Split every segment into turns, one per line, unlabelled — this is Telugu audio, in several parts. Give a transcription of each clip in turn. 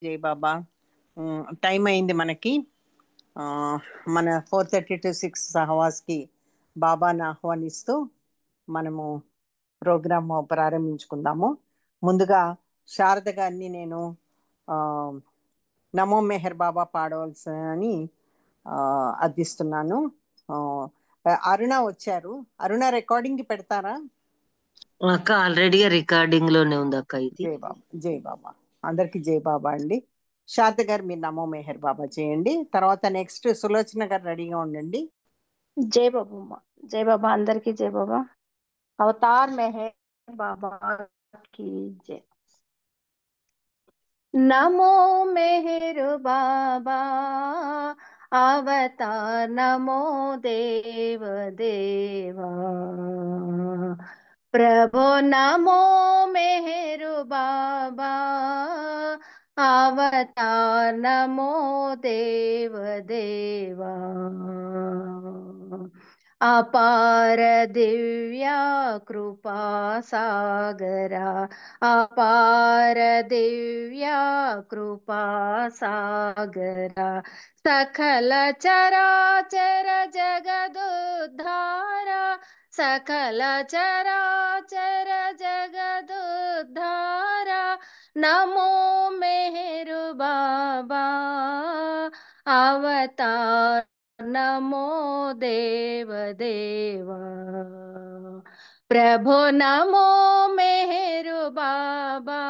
జై బాబా. టైం అయింది మనకి. ఆ, మన 4:30 to 6 సహవాస్కి బాబాని ఆహ్వానిస్తూ మనము ప్రోగ్రామ్ ప్రారంభించుకుందాము. ముందుగా శారద గారిని నేను ఆ, నమో మెహర్ బాబా పాడవలసని ఆ, అర్థిస్తున్నాను. ఆ, అరుణ వచ్చారు. అరుణ రికార్డింగ్కి పెడతారా?
అక్క ఆల్రెడీగా రికార్డింగ్ లోనే ఉంది అక్క ఇది.
జై బాబా, జై బాబా. అందరికీ జై బాబా అండి. శారద గారు మీరు నమో మెహర్ బాబా చేయండి. తర్వాత నెక్స్ట్ సులోచన గారు రెడీగా ఉండండి.
జై బాబమ్మ. జై బాబా, అందరికీ జై బాబా. అవతార్ మెహర్ బాబా की जय. नमो मेहर बाबा अवतार, नमो देव देवा प्रभो, नमो मेहर बाबा अवतार, नमो देव देवा अपार दिव्या कृपा सागरा, अपार दिव्या कृपा सागरा सकल चराचर जगदुद्धारा, सकल चराचर जगदुद्धारा नमो मेहर बाबा अवतार, नमो देव देवा प्रभो, नमो मेहर बाबा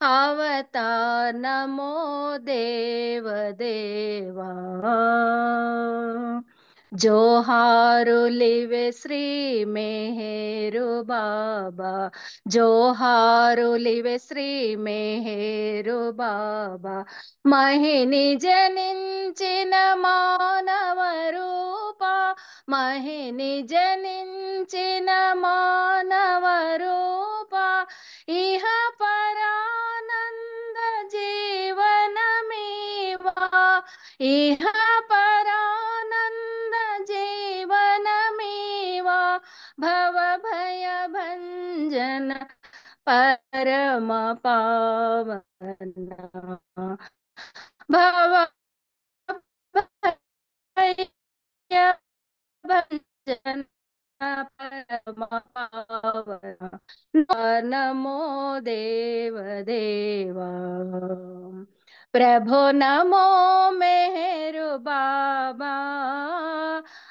अवतार, नमो देव देवा जोहारुलिवे श्री मेहरु बाबा, जोहारुलिवे श्री मेहरु बाबा महिनि जनिंचिन मानव रूपा, महिनि जनिंचिन मानव रूपा इह परानंद जीवनमीवा, इह परानंद जीवनमीवा भव भय भंजन परम पावना, भव भय भंजन परम पावना नमो देव देवा प्रभो, नमो मेहर बाबा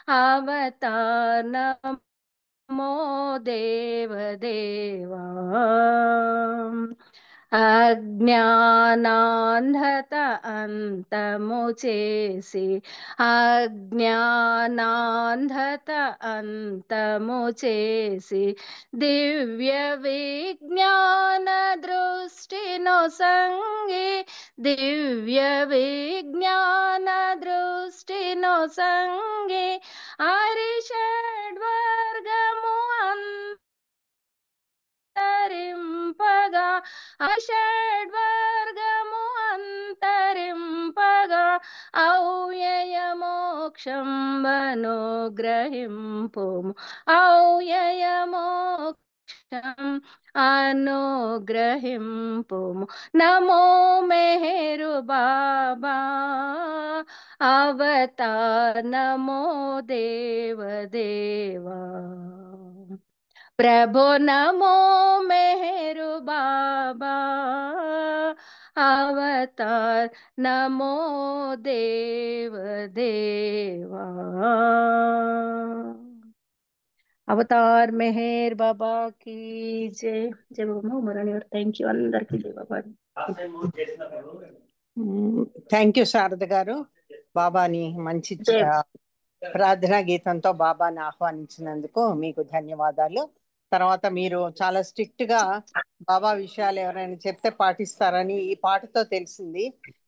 अवतार, नमो देव देवा अज्ञानांधత అంతము చేసి, అజ్ఞానాంధత అంతము చేసి దివ్య విజ్ఞాన దృష్టిను సంగి, దివ్య విజ్ఞాన దృష్టిను సంగి అరిషడ్వర్గము అంతరింపగా, అషడ్వర్గము అంతరింపగా ఔయయ మోక్షంబను గ్రహింపుము, ఔయయ మోక్షం అనుగ్రహింపుము నమో మెహరు బాబా అవతార్, నమో దేవ దేవా प्रभो, नमो मेहरु बाबा अवतार, नमो देव देवा అవతార్ మెహర్ బాబా की जय. जय बाबा मराणी और थैंक यू అందరికి జై బాబా.
థ్యాంక్ యూ శారద గారు. బాబాని మంచి
జై
ప్రార్థనా గీతంతో బాబాని ఆహ్వానించినందుకు మీకు ధన్యవాదాలు. తర్వాత మీరు చాలా స్ట్రిక్ట్ గా బాబా విషయాలు ఎవరైనా చెప్తే పాటిస్తారని ఈ పాటతో తెలిసింది.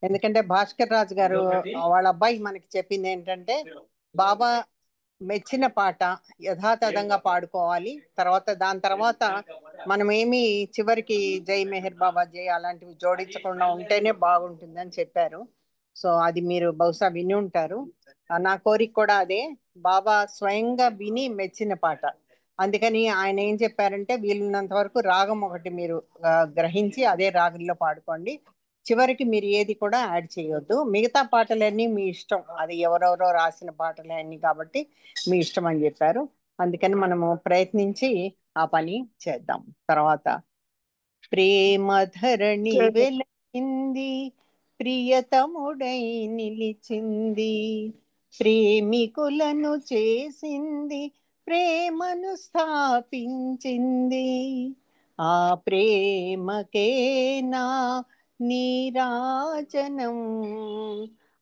ఎందుకంటే భాస్కర్ రాజు గారు వాళ్ళ అబ్బాయి మనకి చెప్పింది ఏంటంటే బాబా మెచ్చిన పాట యథాతథంగా పాడుకోవాలి, తర్వాత దాని తర్వాత మనం ఏమి చివరికి జై మెహర్ బాబా జై అలాంటివి జోడించకుండా ఉంటేనే బాగుంటుందని చెప్పారు. సో అది మీరు బహుశా విని ఉంటారు. నా కోరిక కూడా అదే, బాబా స్వయంగా విని మెచ్చిన పాట. అందుకని ఆయన ఏం చెప్పారంటే వీలున్నంత వరకు రాగం ఒకటి మీరు గ్రహించి అదే రాగంలో పాడుకోండి. చివరికి మీరు ఏది కూడా యాడ్ చేయొద్దు. మిగతా పాటలన్నీ మీ ఇష్టం, అది ఎవరెవరో రాసిన పాటలే అన్ని కాబట్టి మీ ఇష్టం అని చెప్పారు. అందుకని మనము ప్రయత్నించి ఆ పని చేద్దాం. తర్వాత ప్రేమ ధరణి
జై బాబా.
వెలసింది, ప్రియతముడై నిలిచింది, ప్రేమికులను చేసింది, ప్రేమను స్థాపించింది. ఆ ప్రేమకేనా నీరాజనం,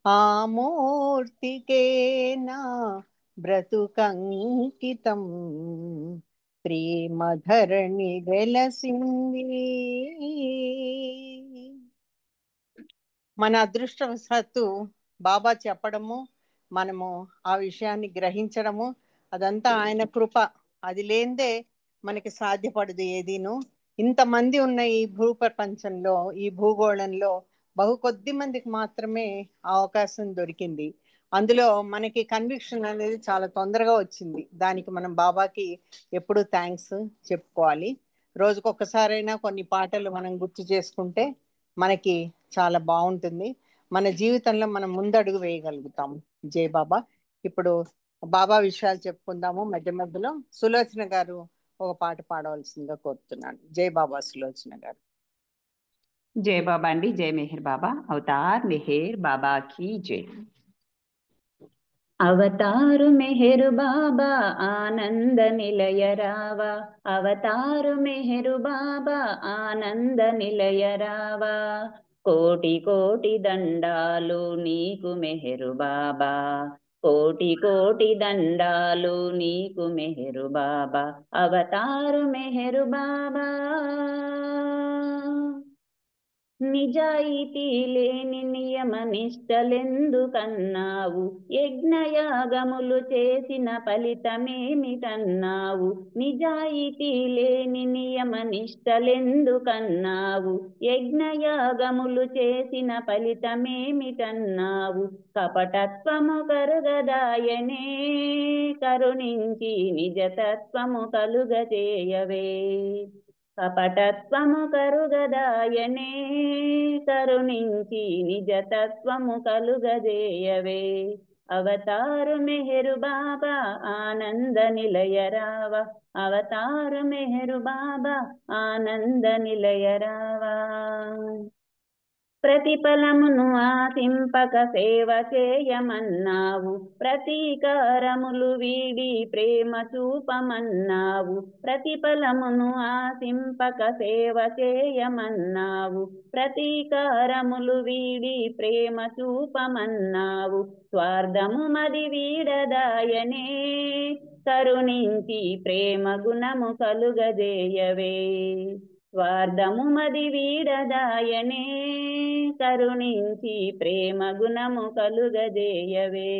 ఆ మూర్తికేనా బ్రతుకంకితం. ప్రేమ ధరణి వెలసింది. మన అదృష్టవశాత్తు బాబా చెప్పడము, మనము ఆ విషయాన్ని గ్రహించడము, అదంతా ఆయన కృప. అది లేనిదే మనకి సాధ్యపడదు ఏదీను. ఇంతమంది ఉన్న ఈ భూప్రపంచంలో, ఈ భూగోళంలో బహు కొద్ది మందికి మాత్రమే ఆ అవకాశం దొరికింది. అందులో మనకి కన్విక్షన్ అనేది చాలా తొందరగా వచ్చింది. దానికి మనం బాబాకి ఎప్పుడూ థ్యాంక్స్ చెప్పుకోవాలి. రోజుకొకసారైనా కొన్ని పాటలు మనం గుర్తు చేసుకుంటే మనకి చాలా బాగుంటుంది. మన జీవితంలో మనం ముందడుగు వేయగలుగుతాం. జై బాబా. ఇప్పుడు బాబా విషయాలు చెప్పుకుందాము. మధ్య మధ్యలో సులోచన గారు ఒక పాట పాడవలసిందిగా కోరుతున్నాను. జై బాబా. సులోచన గారు.
जय बाबा अंडी, जय मेहर बाबा, अवतार मेहर बाबा की जय। అవతారు మెహరు బాబా ఆనంద నిలయ రావా, అవతారు మెహరు బాబా ఆనంద నిలయ రావా, కోటి కోటి దండాలు నీకు మెహరు బాబా, కోటి కోటి దండాలు నీకు మెహరు బాబా, అవతారు మెహరు బాబా. నిజాయితీ లేని నియమ నిష్టలెందుకన్నావు, యజ్ఞయాగములు చేసిన ఫలితమేమిటన్నావు, నిజాయితీ లేని నియమ నిష్టలెందుకన్నావు, యజ్ఞయాగములు చేసిన ఫలితమేమిటన్నావు, కపటత్వము కరుగదాయనే కరుణించి నిజతత్వము కలుగజేయవే, కపటత్వము కరుగదాయనే కరుణించి నిజతత్వము కలుగజేయవే, అవతారు మెహరు బాబా ఆనంద నిలయ రావా, అవతారు మెహరు బాబా ఆనంద నిలయ రావా. ప్రతిఫలమును ఆశింపక సేవ చేయమన్నావు, ప్రతీకారములు వీడి ప్రేమ చూపమన్నావు, ప్రతిఫలమును ఆశింపక సేవ చేయమన్నావు, ప్రతీకారములు వీడి ప్రేమ చూపమన్నావు, స్వార్థము మది వీడదాయనే కరుణించి ప్రేమ గుణము కలుగజేయవే, స్వార్థము మది వీడదాయనే కరుణించి ప్రేమ గుణము కలుగజేయవే,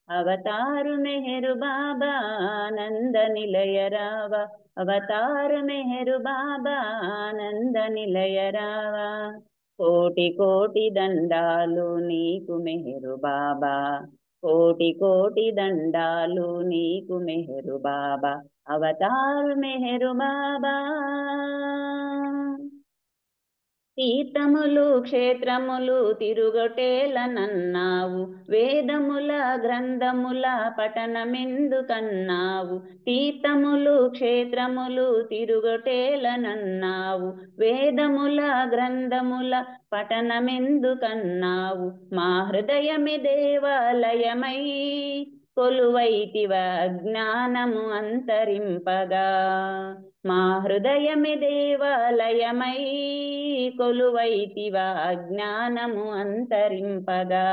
అవతారు మెహరు బాబా ఆనంద నిలయ రావా, అవతారు మెహరు బాబా ఆనంద నిలయ రావా, కోటి కోటి దండాలు నీకు మెహరు బాబా, కోటి కోటి దండాలు నీకు మెహరు బాబా, అవతారు మెహరు బాబా. తీర్థములు క్షేత్రములు తిరుగటేలనన్నావు, వేదముల గ్రంథముల పఠనమెందుకన్నావు, తీర్థములు క్షేత్రములు తిరుగటేలనన్నావు, వేదముల గ్రంథముల పఠనమెందుకన్నావు, మా హృదయమి దేవాలయమై కొలువైతివ అజ్ఞానము అంతరింపగా, మా హృదయమి దేవాలయమై కొలువైతివ అజ్ఞానము అంతరింపగా,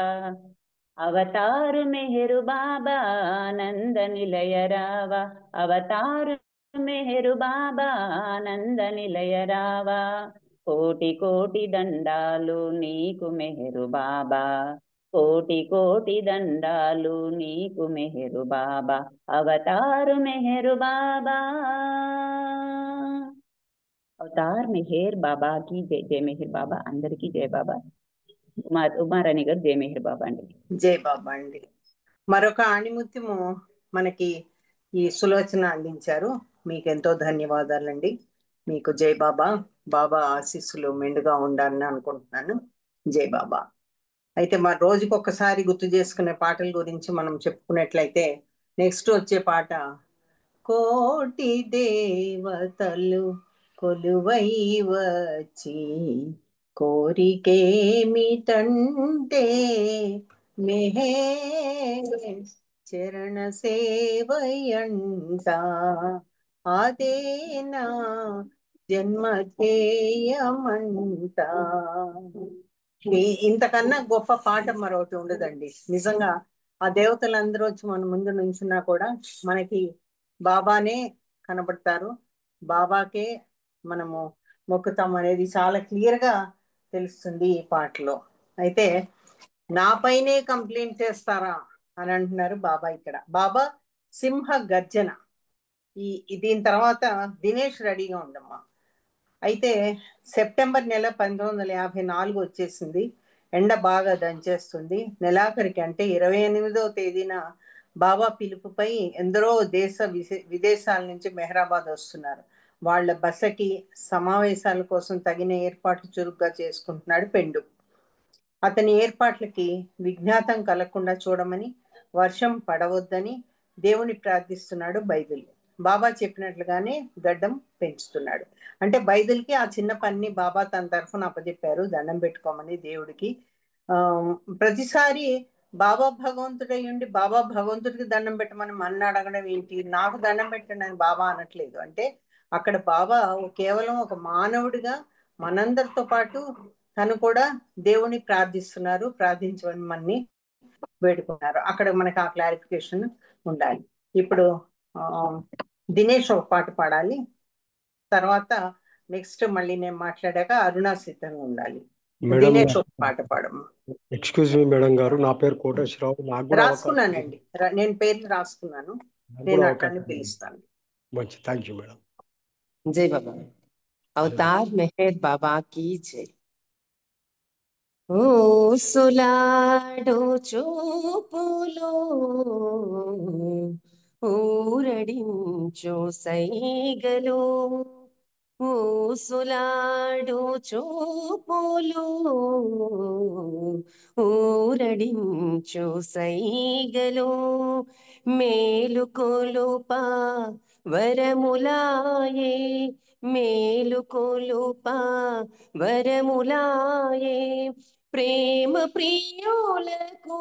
అవతారు మెహరు బాబా ఆనంద నిలయ రావా, అవతారు మెహరు బాబా ఆనంద నిలయ రావా, కోటి కోటి దండాలు నీకు మెహరు బాబా, కోటి కోటి దండాలు నీకు మెహరు బాబా, అవతారు మెహరు బాబా, అవతార్ మెహర్ బాబా की जय। जय मेहर बाबा అందరికీ జై బాబా. ఉమారాణి గారు జై మెహర్ బాబా అండి.
జై బాబా అండి. మరొక ఆణిముత్యము మనకి ఈ సులోచన అందించారు. మీకు ఎంతో ధన్యవాదాలండి. మీకు జై బాబా. బాబా ఆశీస్సులు మెండుగా ఉండాలని అనుకుంటున్నాను. జై బాబా. అయితే మరి రోజుకి ఒక్కసారి గుర్తు చేసుకునే పాటల గురించి మనం చెప్పుకున్నట్లయితే నెక్స్ట్ వచ్చే పాట కోటి దేవతలు కొలువై వచ్చి కోరికేమిటంటే మెహే చరణ సేవయంట అదేనా జన్మ ధ్యేయమంట. ఇంతకన్నా గొప్ప పాట మరొకటి ఉండదండి. నిజంగా ఆ దేవతలందరూ వచ్చి మన ముందు నుంచున్నా కూడా మనకి బాబానే కనబడతారు, బాబాకే మనము మొక్కుతాం అనేది చాలా క్లియర్ గా తెలుస్తుంది ఈ పాటలో. అయితే నాపైనే కంప్లైంట్ చేస్తారా అని అంటున్నారు బాబా ఇక్కడ. బాబా సింహ గర్జన. దీని తర్వాత దినేష్ రెడీగా ఉండమ్మా. అయితే సెప్టెంబర్ నెల 1954 వచ్చేసింది. ఎండ బాగా దంచేస్తుంది. నెలాఖరికి అంటే 28వ తేదీన బాబా పిలుపుపై ఎందరో విదేశాల నుంచి మెహరాబాద్ వస్తున్నారు. వాళ్ళ బసకి సమావేశాల కోసం తగిన ఏర్పాట్లు చురుగ్గా చేసుకుంటున్నాడు పెండు. అతని ఏర్పాట్లకి విఘ్నాతం కలగకుండా చూడమని, వర్షం పడవద్దని దేవుని ప్రార్థిస్తున్నాడు బైదుల్. బాబా చెప్పినట్లుగానే గడ్డం పెంచుతున్నాడు. అంటే బైదుల్కి ఆ చిన్న పని బాబా తన తరఫున అప్పచెప్పారు, దండం పెట్టుకోమని దేవుడికి. ప్రతిసారి బాబా భగవంతుడై ఉండి బాబా భగవంతుడికి దండం పెట్టమని మన అడగడం ఏంటి, నాకు దండం పెట్టండి అని బాబా అనట్లేదు. అంటే అక్కడ బాబా కేవలం ఒక మానవుడిగా మనందరితో పాటు తను కూడా దేవుని ప్రార్థిస్తున్నారు, ప్రార్థించమని మనని వేడుకున్నారు. అక్కడ మనకి ఆ క్లారిఫికేషన్ ఉండాలి. ఇప్పుడు దినేష్ ఒక పాట పాడాలి. తర్వాత నెక్స్ట్ మళ్ళీ నేను మాట్లాడాక అరుణ సిద్ధంగా ఉండాలి.
మేడం
దినేష్ ఒక పాట పాడము.
ఎక్స్క్యూజ్ మీ మేడం గారు, నా పేరు కోటేశ్వరరావు. నాకు కూడా
రాసుకున్నానండి, నేను పేర్లు రాసుకున్నాను, నేను అట్లనే పిలుస్తాను.
మంచి, థ్యాంక్ యూ మేడం.
जय बाबा। अवतार मेहर बाबा की जय। ఓ సులాడో చూపులో ఊరడించో సైగలో, ఓ సులాడో చూపులో ఊరడించో సైగలో, మేలుకొలుపా వరములాయే, మేలుకొలుపా వరములాయే, ప్రేమ ప్రియులకు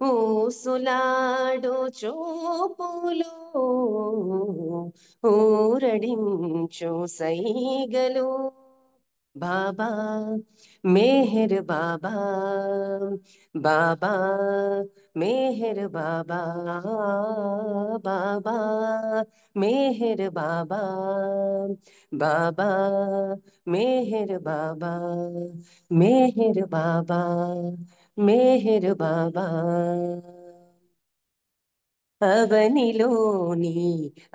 ఊసులాడు చూపులు ఊరడించు సైగలు. బాబా మెహర్ బాబా, బాబా మెహర్ బాబా, బాబా మెహర్ బాబా, బాబా మెహర్ బాబా, మెహర్ బాబా, మెహర్ బాబా. అవనిలోని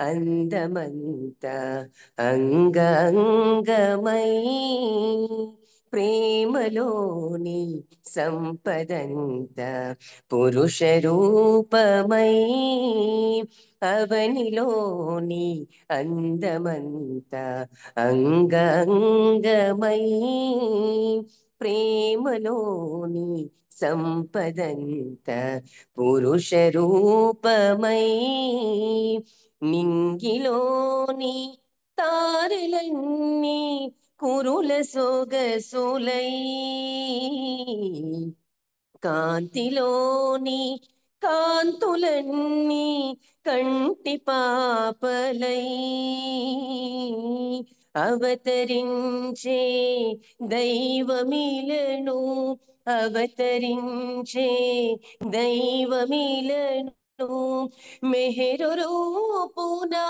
అందమంత అంగంగమై, ప్రేమలోని సంపదంత పురుష రూపమై, అవనిలోని అందమంత అంగంగమై, ప్రేమలోని సంపదంత పురుష రూపమై, నింగిలోని తారలన్నీ కురుల సొగసులై, కాంతిలోని కాంతులన్నీ కంటి పాపలై, అవతరించే దైవమిలను, అవతరించే దైవమిలను మెహరు రూపునా,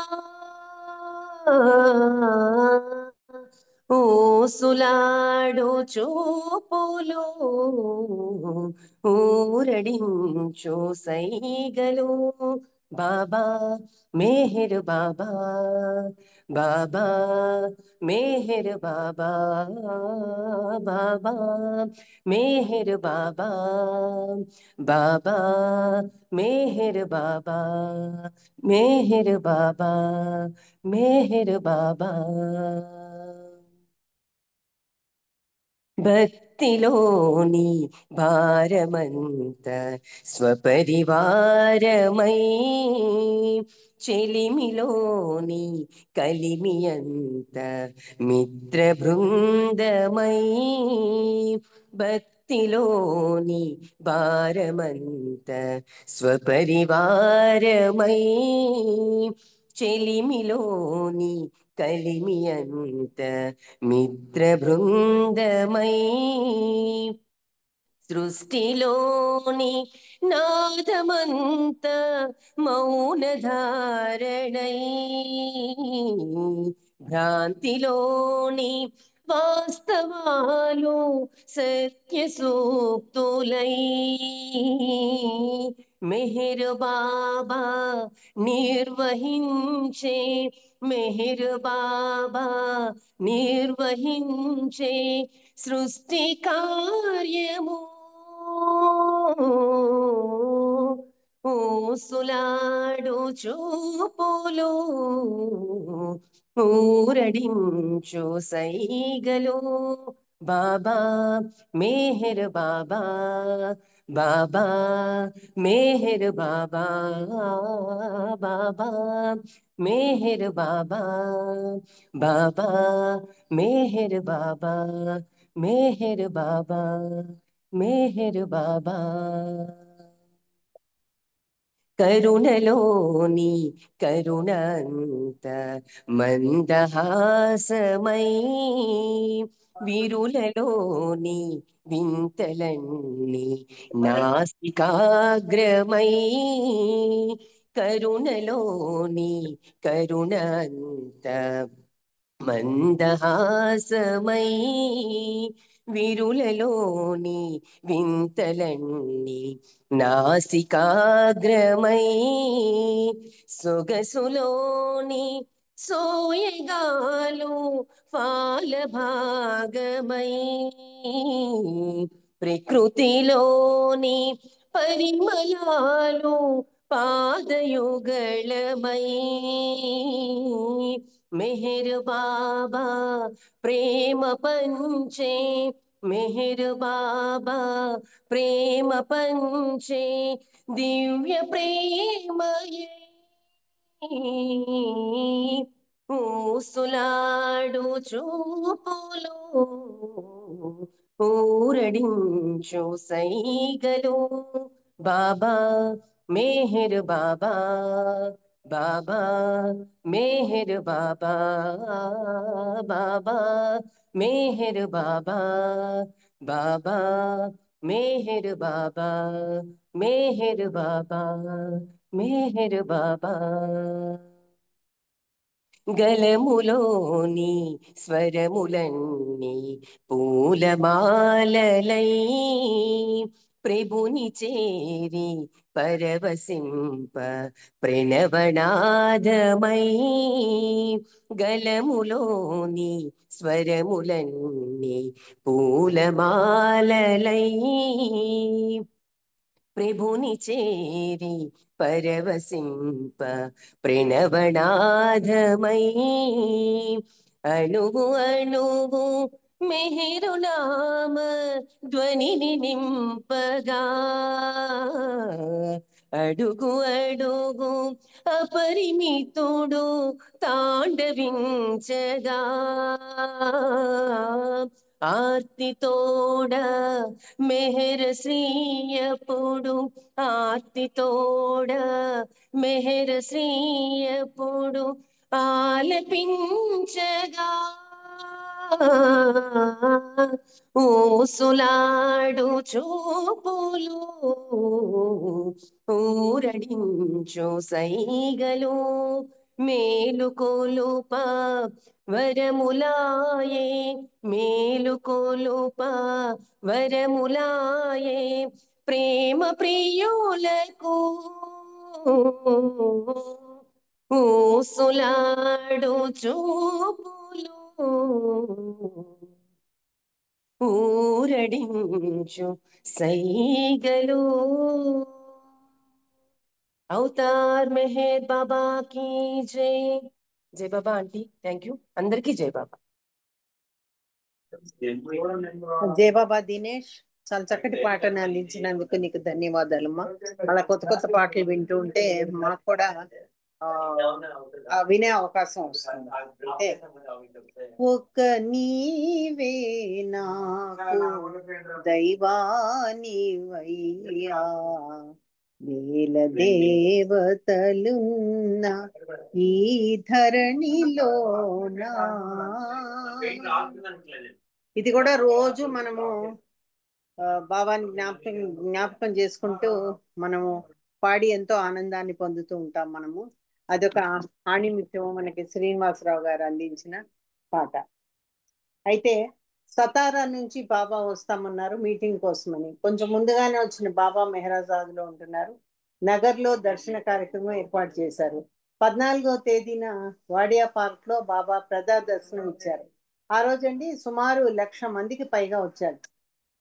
ఊసులాడు చూపులు ఊరడించు సైగలు. బాబా మెహర్ బాబా, బాబా మెహర్ బాబా, బాబా మెహర్ బాబా, బాబా మెహర్ బాబా, మెహర్ బాబా, మెహర్ బాబా. భక్తిలోని భారమంత స్వపరివారమై చెలిమిలోని కలిమియంత మిత్ర బృందమై భక్తిలోని భారమంత స్వపరివారమై చెలిమిలోని కలిమియంత మిత్ర బృందమై సృష్టిలోని నాదమంత మౌనధారణై భ్రాంతిలోని వాస్తవాలు సత్య సూక్తులై మెహర్ బాబా నిర్వహించే మెహర్ బాబా నిర్వహించే సృష్టి కార్యము ఊసులాడు చూపులు ఊరడించు సైగలు బాబా మెహర్ బాబా బాబా మెహర్ బాబా బాబా మెహర్ బాబా బాబా మెహర్ బాబా మెహర్ బాబా మెహర్ బాబా కరుణలోని కరుణంత మందహాసమై వీరులలోని వింతలన్నీ నాసికాగ్రమై కరుణలోని కరుణంత మందహాసమై విరులలోని వింతలన్నీ నాసికాగ్రమై సొగసులోని సోయగాలు ఫాలభాగమై ప్రకృతిలోని పరిమళాలు పాదయుగళమై మెహర్ బాబా ప్రేమ పంచే మెహర్ బాబా ప్రేమ పంచే దివ్య ప్రేమయే ఊసులాడు చూపులు ఊరడించు సైగలు బాబా మెహర్ బాబా బాబా మెహర్ బాబా బాబా మెహర్ బాబా బాబా మెహర్ బాబా మెహర్ బాబా మెహర్ బాబా గలములోని స్వరములన్నీ పూలమాలలై ప్రభుని చేరి పరవశింప ప్రణవనాదమై గలములోని స్వరములన్నీ పూలమాలలై ప్రభుని చేరి పరవశింప ప్రణవనాదమై అణువు అణువు మెహరునామ ధ్వనిని నింపగా అడుగు అడుగు అపరిమితుడు తాండవించగా ఆర్తితోడ మెహర శ్రీయపుడు ఆర్తితోడ మెహర శ్రీయపుడు ఆలపించగా ఊసులాడు చూపులు ఊరడించు సైగలు మేలుకొలుప వరములాయే మేలుకొలుప వరములాయే ప్రేమ ప్రియులకు ఊసులాడు చూపులు ఊరడించు సైగలు అవతార్ మెహర్ బాబా की जय जय बाबा आंटी थैंक यू అందరికీ జై బాబా
జయబాబా దినేష్, చాలా చక్కటి పాటను అందించినందుకు నీకు ధన్యవాదాలమ్మా. అలా కొత్త కొత్త పాటలు వింటూ ఉంటే మాకు కూడా వినే అవకాశం వస్తుంది. అంటే ఒక్క నీవే నాకు దైవానివయ్యా, వేల దేవతలున్న ఈ ధరణిలోనా. ఇది కూడా రోజు మనము బాబాని జ్ఞాపకం చేసుకుంటూ మనము పాడి ఎంతో ఆనందాన్ని పొందుతూ ఉంటాం మనము. అదొక ఆణిముత్యం మనకి శ్రీనివాసరావు గారు అందించిన పాట. అయితే సతారా నుంచి బాబా వస్తామన్నారు మీటింగ్ కోసమని. కొంచెం ముందుగానే వచ్చిన బాబా మెహరాజాద్ లో ఉంటున్నారు. నగర్లో దర్శన కార్యక్రమం ఏర్పాటు చేశారు. 14వ తేదీన వాడియా పార్క్ లో బాబా ప్రజా దర్శనం ఇచ్చారు. ఆ రోజండి సుమారు 1,00,000 మందికి పైగా వచ్చారు.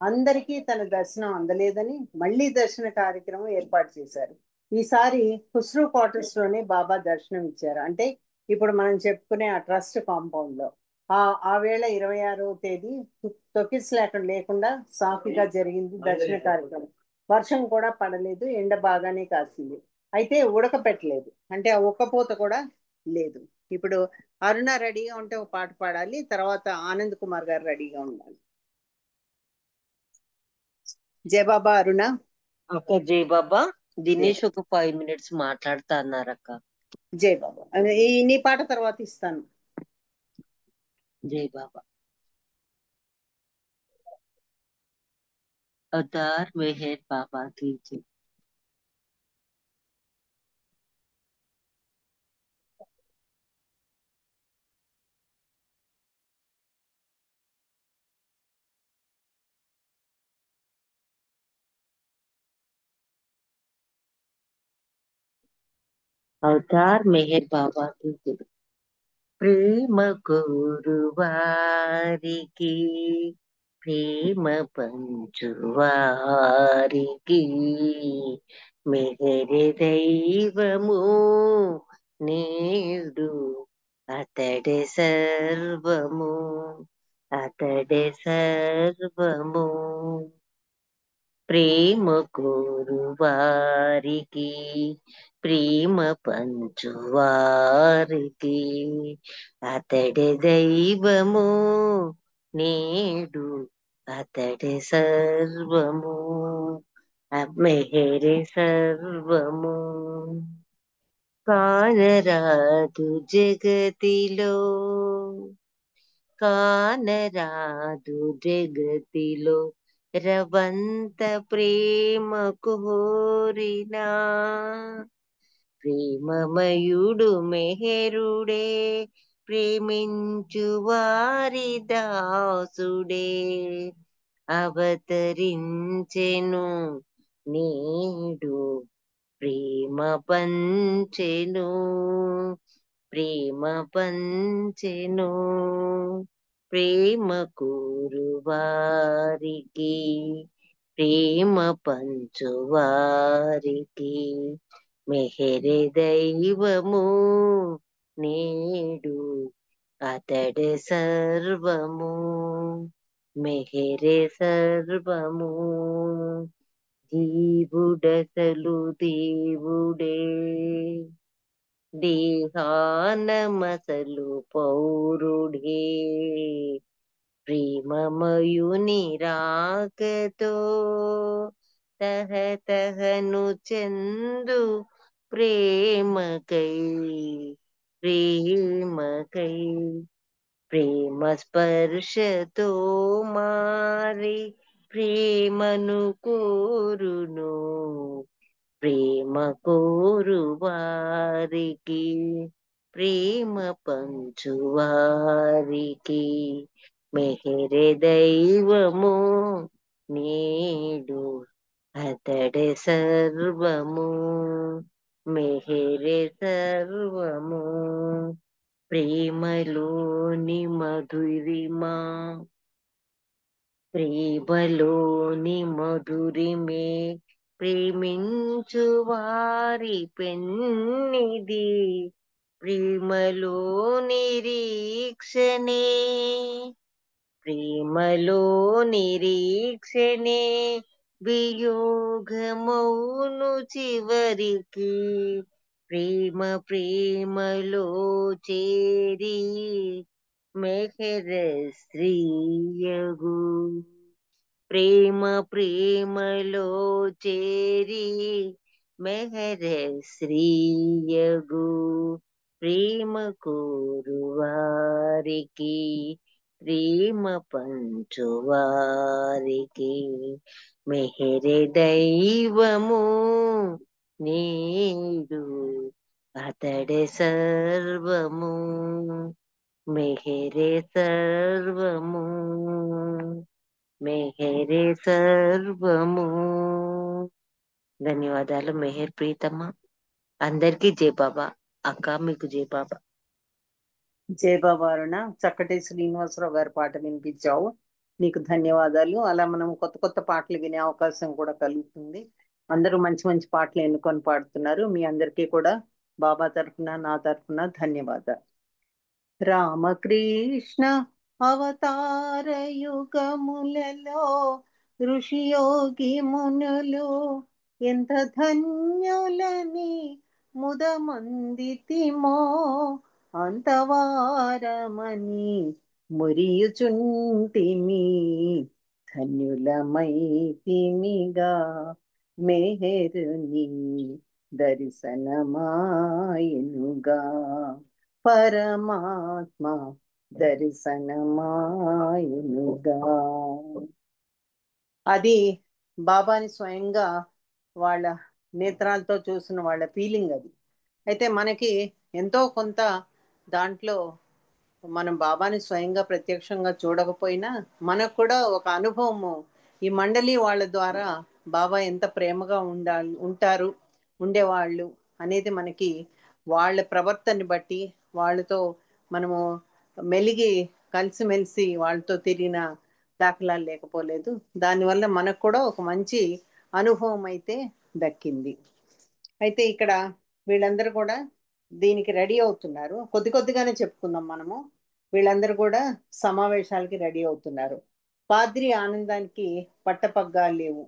అందరికీ తన దర్శనం అందలేదని మళ్ళీ దర్శన కార్యక్రమం ఏర్పాటు చేశారు. ఈసారి ఖుస్రూ క్వార్టర్స్ లోనే బాబా దర్శనం ఇచ్చారు. అంటే ఇప్పుడు మనం చెప్పుకునే ఆ ట్రస్ట్ కాంపౌండ్ లో. ఆ వేళ 26వ తేదీ తొక్కిస్ లేకుండా సాఫీగా జరిగింది దర్శన కార్యక్రమం. వర్షం కూడా పడలేదు, ఎండ బాగానే కాసింది. అయితే ఉడకపెట్టలేదు, అంటే ఆ ఉక్కపోత కూడా లేదు. ఇప్పుడు అరుణ రెడీగా ఉంటే ఒక పాట పాడాలి, తర్వాత ఆనంద్ కుమార్ గారు రెడీగా ఉండాలి. జయబాబా అరుణ.
అక్క జై బాబా. దినేష్ ఒక 5 minutes మాట్లాడుతా అన్నారక్క.
జయబాబా నీ పాట తర్వాత ఇస్తాను.
జై బాబా. అవతార్ మెహర్ బాబా की जय. అవతార్ మెహర్ బాబా की जय. ప్రేమ కోరువారికి ప్రేమ పంచువారికి మెహరి దైవము నేడు, అతడే సర్వము, అతడే సర్వము. ప్రేమ కోరువారికి ప్రేమ పంచువారికి అతడి దైవము నేడు, అతడి సర్వము, మెహరి సర్వము. కానరాదు జగతిలో, కానరాదు జగతిలో రవంత ప్రేమ కోరినా, ప్రేమమయుడు మెహరుడే ప్రేమించు వారి దాసుడే, అవతరించెను నేడు ప్రేమ పంచెను, ప్రేమ పంచెను. ప్రేమ కోరువారికి ప్రేమ పంచువారికి మెహరి దైవము నేడు, అతడే సర్వము, మెహరి సర్వము. జీవుడసలు దేవుడే, దేహానమసలు పౌరుడే, ప్రేమమయుని రాకతో తహతహను చందు ప్రేమకై, ప్రేమకై. ప్రేమ స్పర్శతో మారి ప్రేమను కోరును, ప్రేమ కోరు వారికి ప్రేమ పంచువారికి మెహరి దైవము నేడు, అతడే సర్వము, మెహరి సర్వము. ప్రేమలోని మధురిమా, ప్రేమలోని మధురిమే ప్రేమించు వారి పెన్నిది, ప్రేమలో నిరీక్షణే ప్రేమలో నిరీక్షణే వియోగమౌను చివరికి, ప్రేమ ప్రేమలో చేరి మెహర శ్రీయగు, ప్రేమ ప్రేమలో చేరి మెహర శ్రీయగు, ప్రేమ కోరువారికి ప్రేమ పంచువారికి, మెహరే దైవము నేడు అతడే సర్వము, మెహరే సర్వము, మెహరే సర్వము. ధన్యవాదాలు మెహర్ ప్రీతమ్మ. అందరికీ జై బాబా. అక్క మీకు జై బాబా.
జై బాబా అరుణ, చక్కటి శ్రీనివాసరావు గారి పాట వినిపించావు, నీకు ధన్యవాదాలు. అలా మనం కొత్త కొత్త పాటలు వినే అవకాశం కూడా కలుగుతుంది. అందరూ మంచి మంచి పాటలు ఎన్నుకొని పాడుతున్నారు. మీ అందరికీ కూడా బాబా తరఫున నా తరఫున ధన్యవాదాలు. రామకృష్ణ అవతార యుగములలో ఋషియోగి మునులు ఎంత ధన్యులని ముదమందితిమో అంతవారమని మురియుచుంటిమి, ధన్యులమైతిమిగా మెహరుని దర్శనమాయనుగా, పరమాత్మ దర్శనమాయనుగా. అది బాబాని స్వయంగా వాళ్ళ నేత్రాలతో చూసిన వాళ్ళ ఫీలింగ్ అది. అయితే మనకి ఎంతో కొంత దాంట్లో మనం బాబాని స్వయంగా ప్రత్యక్షంగా చూడకపోయినా మనకు కూడా ఒక అనుభవము ఈ మండలి వాళ్ళ ద్వారా బాబా ఎంత ప్రేమగా ఉంటారు ఉండేవాళ్ళు అనేది మనకి వాళ్ళ ప్రవర్తనని బట్టి, వాళ్ళతో మనము మెలిగి కలిసిమెలిసి వాళ్ళతో తిరిగిన దాఖలాలు లేకపోలేదు. దానివల్ల మనకు కూడా ఒక మంచి అనుభవం అయితే దక్కింది. అయితే ఇక్కడ వీళ్ళందరూ కూడా దీనికి రెడీ అవుతున్నారు. కొద్ది కొద్దిగానే చెప్పుకుందాం మనము. వీళ్ళందరూ కూడా సమావేశాలకి రెడీ అవుతున్నారు. పాద్రి ఆనందానికి పట్టపగ్గాలు లేవు.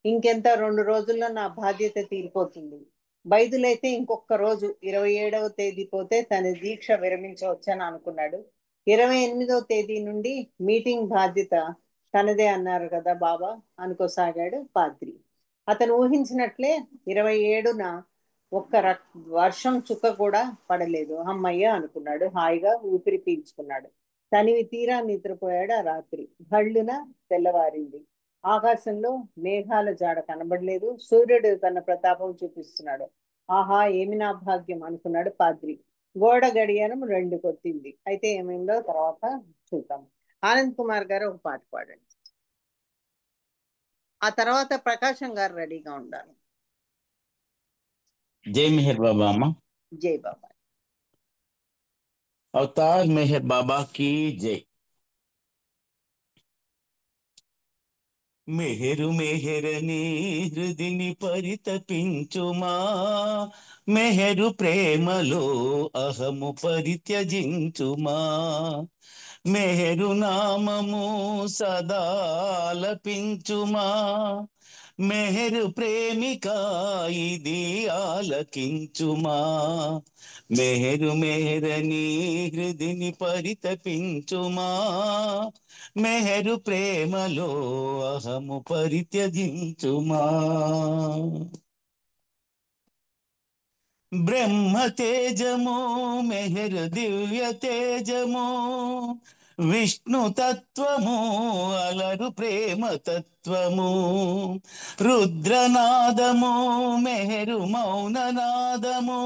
ఇంకెంత 2 రోజుల్లో నా బాధ్యత తీరిపోతుంది. బైదులైతే ఇంకొక రోజు 27వ తేదీ పోతే తన దీక్ష విరమించవచ్చని అనుకున్నాడు. 28వ తేదీ నుండి మీటింగ్ బాధ్యత తనదే అన్నారు కదా బాబా అనుకోసాగాడు పాద్రి. అతను ఊహించినట్లే 27న ఒక్క వర్షం చుక్క కూడా పడలేదు. అమ్మయ్య అనుకున్నాడు, హాయిగా ఊపిరి పీల్చుకున్నాడు. తనివి తీరా నిద్రపోయాడు. ఆ రాత్రి భళ్ళున తెల్లవారింది. ఆకాశంలో మేఘాల జాడ కనబడలేదు. సూర్యుడు తన ప్రతాపం చూపిస్తున్నాడు. ఆహా, ఏమి నా భాగ్యం అనుకున్నాడు పాద్రి. గోడ గడియారం 2 కొట్టింది. అయితే ఏమైందో తర్వాత చూద్దాం. ఆనంద్ కుమార్ గారు ఒక పాట పాడండి. ఆ తర్వాత ప్రకాశం గారు రెడీగా ఉండాలి.
जय मेहर बाबा अम्मा।
జై బాబా.
अवतार मेहर बाबा की जय। మెహరు మెహరని హృదిని పరితపించుమా, మెహరు ప్రేమలో అహము పరిత్యజించుమా, మెహరు నామము సదాలపించుమా, మెహరు ప్రేమిక ఇది ఆలకించుమా, మెహరు మెహరని హృదిని పరితపించుమా, మెహరు ప్రేమలో అహము పరిత్యజించుమా, బ్రహ్మ తేజము మెహరు దివ్య తేజము, విష్ణు తత్వము అలరు ప్రేమ తత్వము, రుద్రనాదము మెహరు మౌననాదము,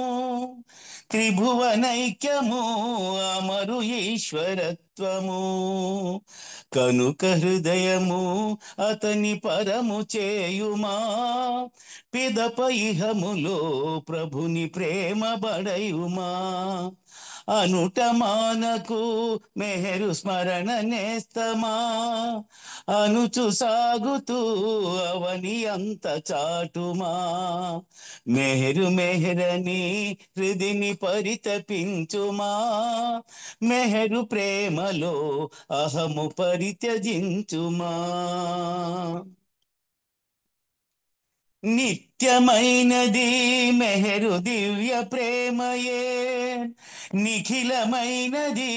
త్రిభువనైక్యము అమరు ఈశ్వరత్వము, కనుక హృదయము అతని పరము చేయుమా, పిదప ఇహములో ప్రభుని ప్రేమ బడయుమా, అనుటమానకు మెహరు స్మరణ నేస్తమా అనుచు సాగుతూ అవని అంత చాటుమా మెహరు మెహరని హృదిని పరితపించుమా మెహరు ప్రేమలో అహము పరిత్యజించుమా నిత్యమైనది మెహరు దివ్య ప్రేమయే నిఖిలమైనది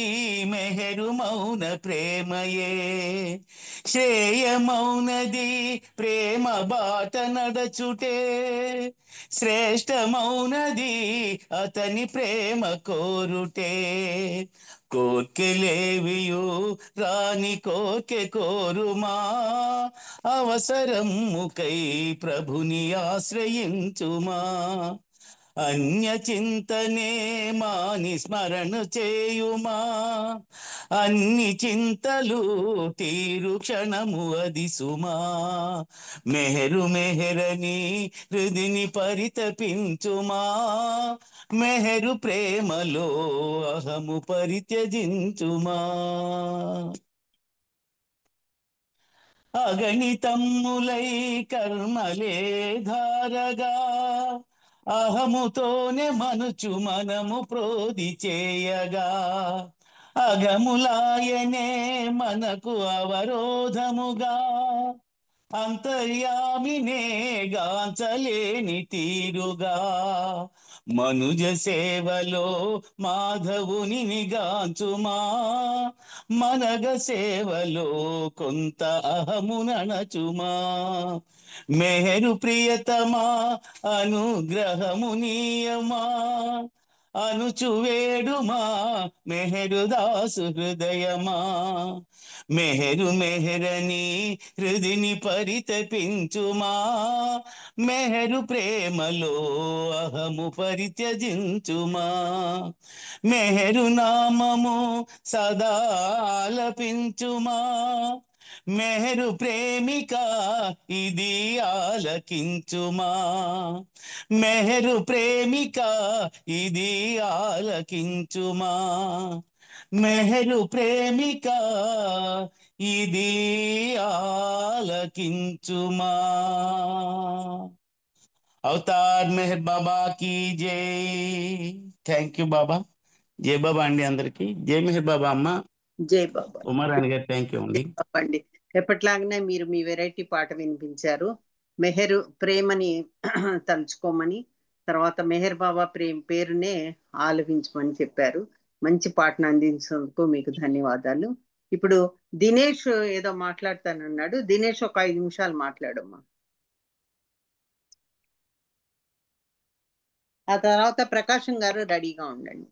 మెహరు మౌన ప్రేమయే శ్రేయమౌనది ప్రేమ బాట నడచుటే శ్రేష్టమౌనది అతని ప్రేమ కోరుటే కోర్కెలేవియు రాని కోర్కె కోరుమా అవసరముకై ప్రభుని ఆశ్రయించుమా అన్య చింతనే మాని స్మరణ చేయుమా అన్ని చింతలు తీరు క్షణము అది సుమా మెహరు మెహరని హృదిని పరితపించుమా మెహరు ప్రేమలో అహము పరిత్యజించుమా అగణితమ్ములై కర్మలే ధారగా అహముతోనే మనుచు మనము ప్రోధి చేయగా అగములాయనే మనకు అవరోధముగా అంతర్యామినే గాంచలేని తీరుగా మనుజ సేవలో మాధవుని గాంచుమా మనగ సేవలో కొంత అహమునచుమా మెహరు ప్రియతమా అనుగ్రహమునీయమా అనుచువేడుమా మెహరు దాసు హృదయమా మెహరు మెహరని హృదిని పరితపించుమా మెహరు ప్రేమలో అహము పరిత్యజించుమా మెహరు నామము సదా ఆలపించుమా మెహరు ప్రేమిక ఇది ఆలకించుమా మెహరు ప్రేమిక ఇది ఆలకించుమా మెహరు ప్రేమిక ఇది ఆలకించుమా అవతార్ మెహర్ బాబా की జై థ్యాంక్ యూ బాబా జై బాబా అండి అందరికి జై మెహర్ బాబా అమ్మ
జై బాబా.
ఉమారాణి గారు థ్యాంక్ యూ అండి
అండి ఎప్పట్లాగానే మీరు మీ వెరైటీ పాట వినిపించారు. మెహరు ప్రేమని తలుచుకోమని, తర్వాత మెహర్ బాబా పేరునే ఆలపించమని చెప్పారు. మంచి పాటను అందించినందుకు మీకు ధన్యవాదాలు. ఇప్పుడు దినేష్ ఏదో మాట్లాడతానన్నాడు. దినేష్ ఒక 5 నిమిషాలు మాట్లాడమ్మా. ఆ తర్వాత ప్రకాశం గారు రెడీగా ఉండండి.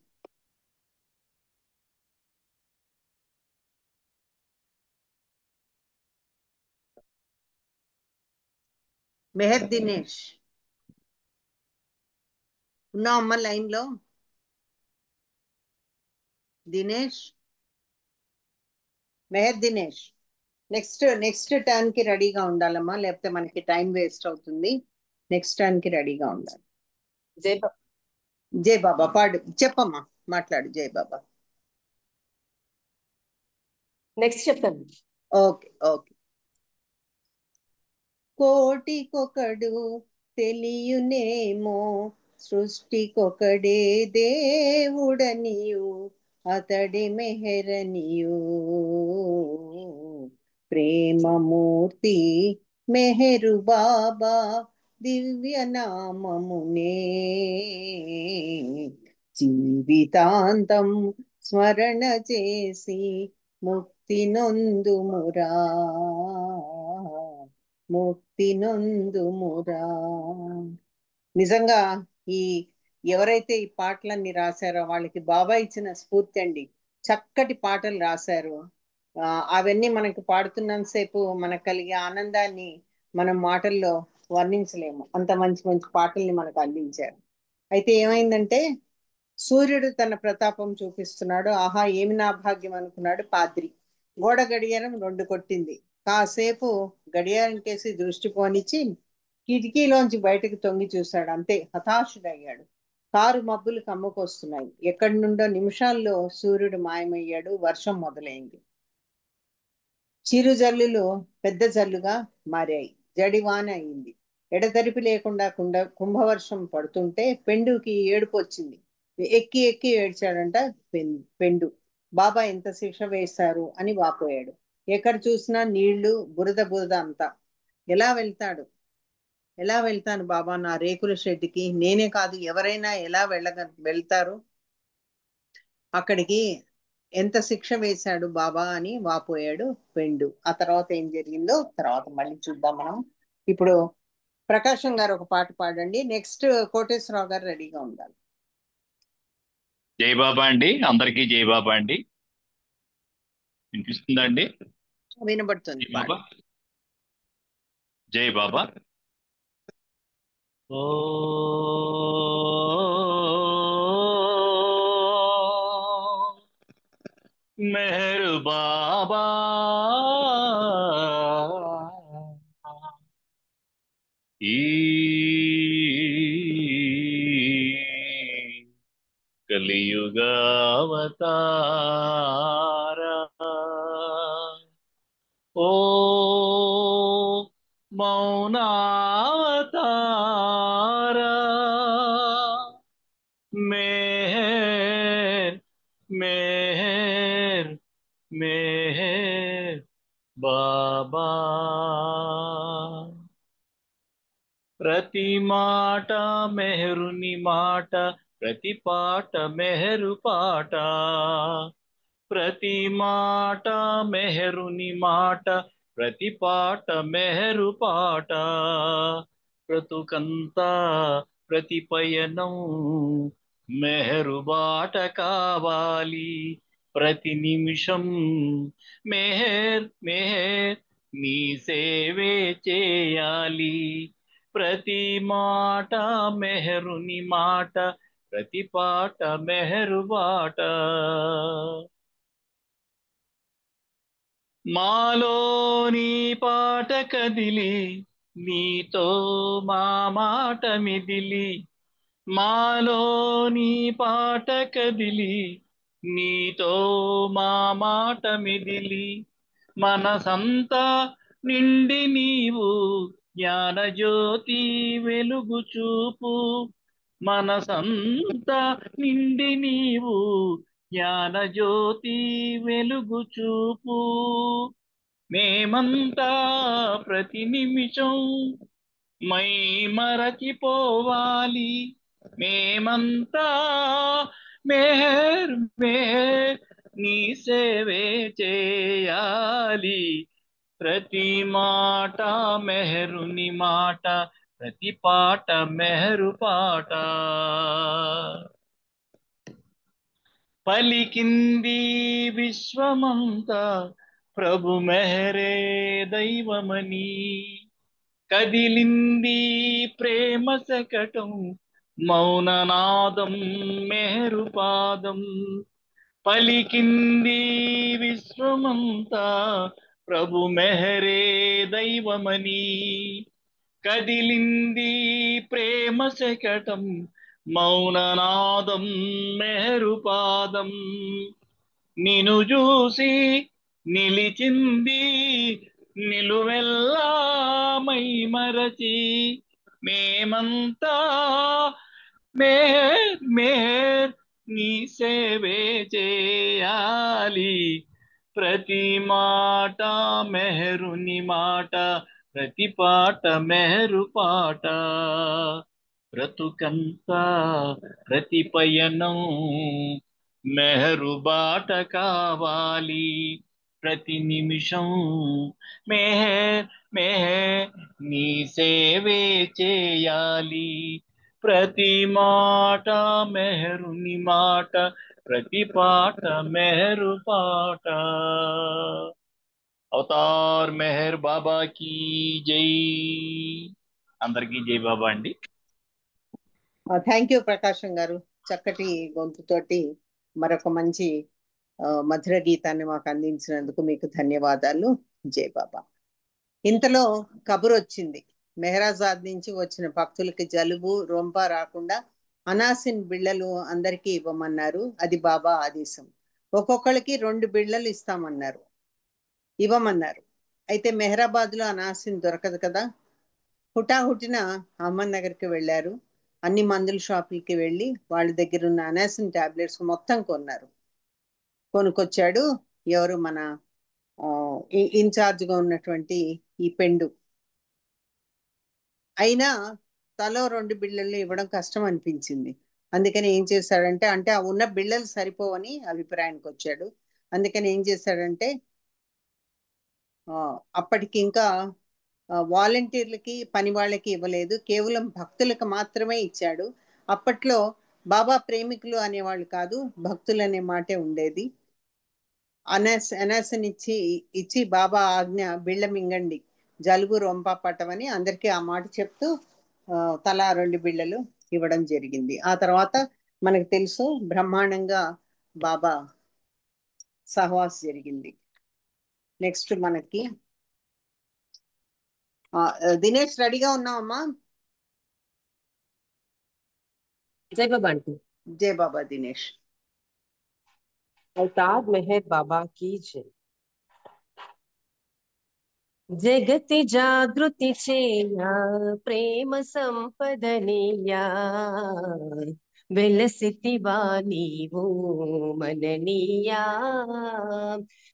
మెహర్ దినేష్ ఉన్నా అమ్మ లైన్ లో? దినేష్, మెహర్ దినేష్ నెక్స్ట్ టర్న్ కి రెడీగా ఉండాలమ్మా, లేకపోతే మనకి టైం వేస్ట్ అవుతుంది. నెక్స్ట్ టర్న్ కి రెడీగా ఉండాలి. జై బాబా పాడు, చెప్పమ్మా, మాట్లాడు. జై బాబా.
నెక్స్ట్ చెప్తాను.
Okay okay. కోటికొకడు తెలియునేమో సృష్టికొకడే దేవుడనియు అతడి మెహరనియు ప్రేమమూర్తి మెహరు బాబా దివ్య నామమునే జీవితాంతం స్మరణ చేసి ముక్తి నొందుమురా ముక్తి నొందుమురా. నిజంగా ఈ ఎవరైతే ఈ పాటలన్నీ రాశారో వాళ్ళకి బాబా ఇచ్చిన స్ఫూర్తి అండి. చక్కటి పాటలు రాశారు. అవన్నీ మనకి పాడుతున్నంతసేపు మనకు కలిగే ఆనందాన్ని మనం మాటల్లో వర్ణించలేము. అంత మంచి మంచి పాటల్ని మనకు అందించారు. అయితే ఏమైందంటే, సూర్యుడు తన ప్రతాపం చూపిస్తున్నాడు. ఆహా ఏమి నా భాగ్యం అనుకున్నాడు పాద్రి. గోడ గడియారం 2 కొట్టింది. కాసేపు గడియారం కేసి దృష్టి పోనిచ్చి కిటికీలోంచి బయటకు తొంగి చూశాడు. అంతే, హతాశుడయ్యాడు. కారు మబ్బులు కమ్ముకొస్తున్నాయి. ఎక్కడి నుండో నిమిషాల్లో సూర్యుడు మాయమయ్యాడు. వర్షం మొదలైంది. చిరుజల్లులు పెద్ద జల్లుగా మారాయి. జడివాన అయింది. ఎడతెరిపి లేకుండా కుంభవర్షం పడుతుంటే పెండుకి ఏడుపు వచ్చింది. ఎక్కి ఎక్కి ఏడ్చాడంట పెండు. బాబా ఎంత శిక్ష వేశారు అని వాపోయాడు. ఎక్కడ చూసినా నీళ్లు, బురద బురద అంతా. ఎలా వెళ్తాను బాబా నా రేకుల షెడ్డుకి? నేనే కాదు, ఎవరైనా ఎలా వెళ్తారు అక్కడికి? ఎంత శిక్ష వేశాడు బాబా అని వాపోయాడు పెండు. ఆ తర్వాత ఏం జరిగిందో తర్వాత మళ్ళీ చూద్దాం మనం. ఇప్పుడు ప్రకాశం గారు ఒక పాట పాడండి. నెక్స్ట్ కోటేశ్వరరావు గారు రెడీగా ఉండాలి.
జై బాబా అండి, అందరికీ జై బాబా అండి. వినిపిస్తుందా అండి?
వినబడుతుంది.
జై బాబా. జై బాబా. ఓ మెహర్ బాబా ఈ కలియుగావతారా ఓ మౌనావతారా మెహర్ మెహర్ మెహర్ బాబా. ప్రతి మాట మెహరుని మాట, ప్రతి పాట మెహరు పాట. ప్రతి మాట మెహరుని మాట, ప్రతి పాట మెహరు పాట. బ్రతుకంతా ప్రతి పయనం మెహరు బాట కావాలి. ప్రతి నిమిషం మెహర్ మెహర్ నీ సేవే చేయాలి. ప్రతి మాట మెహరుని మాట, ప్రతి పాట మెహరు బాట. మాలోని పాట కదిలి నీతో మా మాట మిదిలి. మాలోని పాట కదిలి నీతో మా మాట మిదిలి. మనసంతా నిండి నీవు జ్ఞానజ్యోతి వెలుగు చూపు. మనసంతా నిండి నీవు జ్ఞానజ్యోతి వెలుగు చూపు. మేమంతా ప్రతి నిమిషం మై మరచిపోవాలి. మేమంతా మెహర్ మెహర్ నీ సేవే చేయాలి. ప్రతి మాట మెహరుని మాట, ప్రతి పాట మెహరు పాట. పలికింది విశ్వమంతా ప్రభు మెహరే దైవమని. కదిలింది ప్రేమ శకటం మౌననాదం మెహరు పాదం. పలికింది విశ్వమంతా ప్రభు మెహరే దైవమని. కదిలింది ప్రేమ శకటం మౌననాదం మెహరు పాదం. నిన్ను చూసి నిలిచింది నిలువెల్లా మై మరచి. మేమంతా మేర్ మేర్ నీ సేవే చేయాలి. ప్రతి మాట మెహరుని మాట, ప్రతి పాట మెహరు పాట. బ్రతుకంతా ప్రతి పయనం మెహరు బాట కావాలి. ప్రతి నిమిషం మెహర్ మెహర్ నీ సేవే చేయాలి. ప్రతి మాట మెహరుని మాట, ప్రతి పాట మెహరు పాట. అవతార్ మెహర్ బాబా की జై. అందరికీ జై బాబా అండి.
థ్యాంక్ యూ ప్రకాశం గారు. చక్కటి గొంతుతోటి మరొక మంచి మధుర గీతాన్ని మాకు అందించినందుకు మీకు ధన్యవాదాలు. జై బాబా. ఇంతలో కబురు వచ్చింది. మెహరాజాద్ నుంచి వచ్చిన భక్తులకి జలుబు రొంప రాకుండా అనాసిన్ బిళ్ళలు అందరికీ ఇవ్వమన్నారు. అది బాబా ఆదేశం. ఒక్కొక్కరికి 2 బిళ్ళలు ఇవ్వమన్నారు. అయితే మెహరాబాద్లో అనాసిన్ దొరకదు కదా. హుటాహుటిన అహ్మద్ నగర్కి వెళ్ళారు. అన్ని మందుల షాపులకి వెళ్ళి వాళ్ళ దగ్గర ఉన్న అనాసిన్ టాబ్లెట్స్ మొత్తం కొనుక్కొచ్చాడు. ఎవరు మన ఇన్ఛార్జ్గా ఉన్నటువంటి ఈ పెండు. అయినా తలో 2 బిళ్ళలు ఇవ్వడం కష్టం అనిపించింది. అందుకని ఏం చేశాడంటే, అంటే ఆ ఉన్న బిళ్ళలు సరిపోవని అభిప్రాయానికి వచ్చాడు. అందుకని ఏం చేశాడంటే, అప్పటికి ఇంకా వాలంటీర్లకి పని వాళ్ళకి ఇవ్వలేదు, కేవలం భక్తులకు మాత్రమే ఇచ్చాడు. అప్పట్లో బాబా ప్రేమికులు అనేవాళ్ళు కాదు, భక్తులు అనే మాటే ఉండేది. అనాసన్ ఇచ్చి బాబా ఆజ్ఞ బిళ్ళ మింగండి, జలుబు రొంప పట్టమని అందరికీ ఆ మాట చెప్తూ తలా 2 బిళ్ళలు ఇవ్వడం జరిగింది. ఆ తర్వాత మనకు తెలుసు బ్రహ్మాండంగా బాబా సహవాస్ జరిగింది. నెక్స్ట్ మనకి దినేష్ రెడీగా ఉన్నావమ్మా?
जय बाबा आंटी।
जय बाबा दिनेश।
अवतार मेहर बाबा की जय। జగతి జాగృతి చేయా ప్రేమ సంపదనీయా వెలసితివా నీవు మననీయా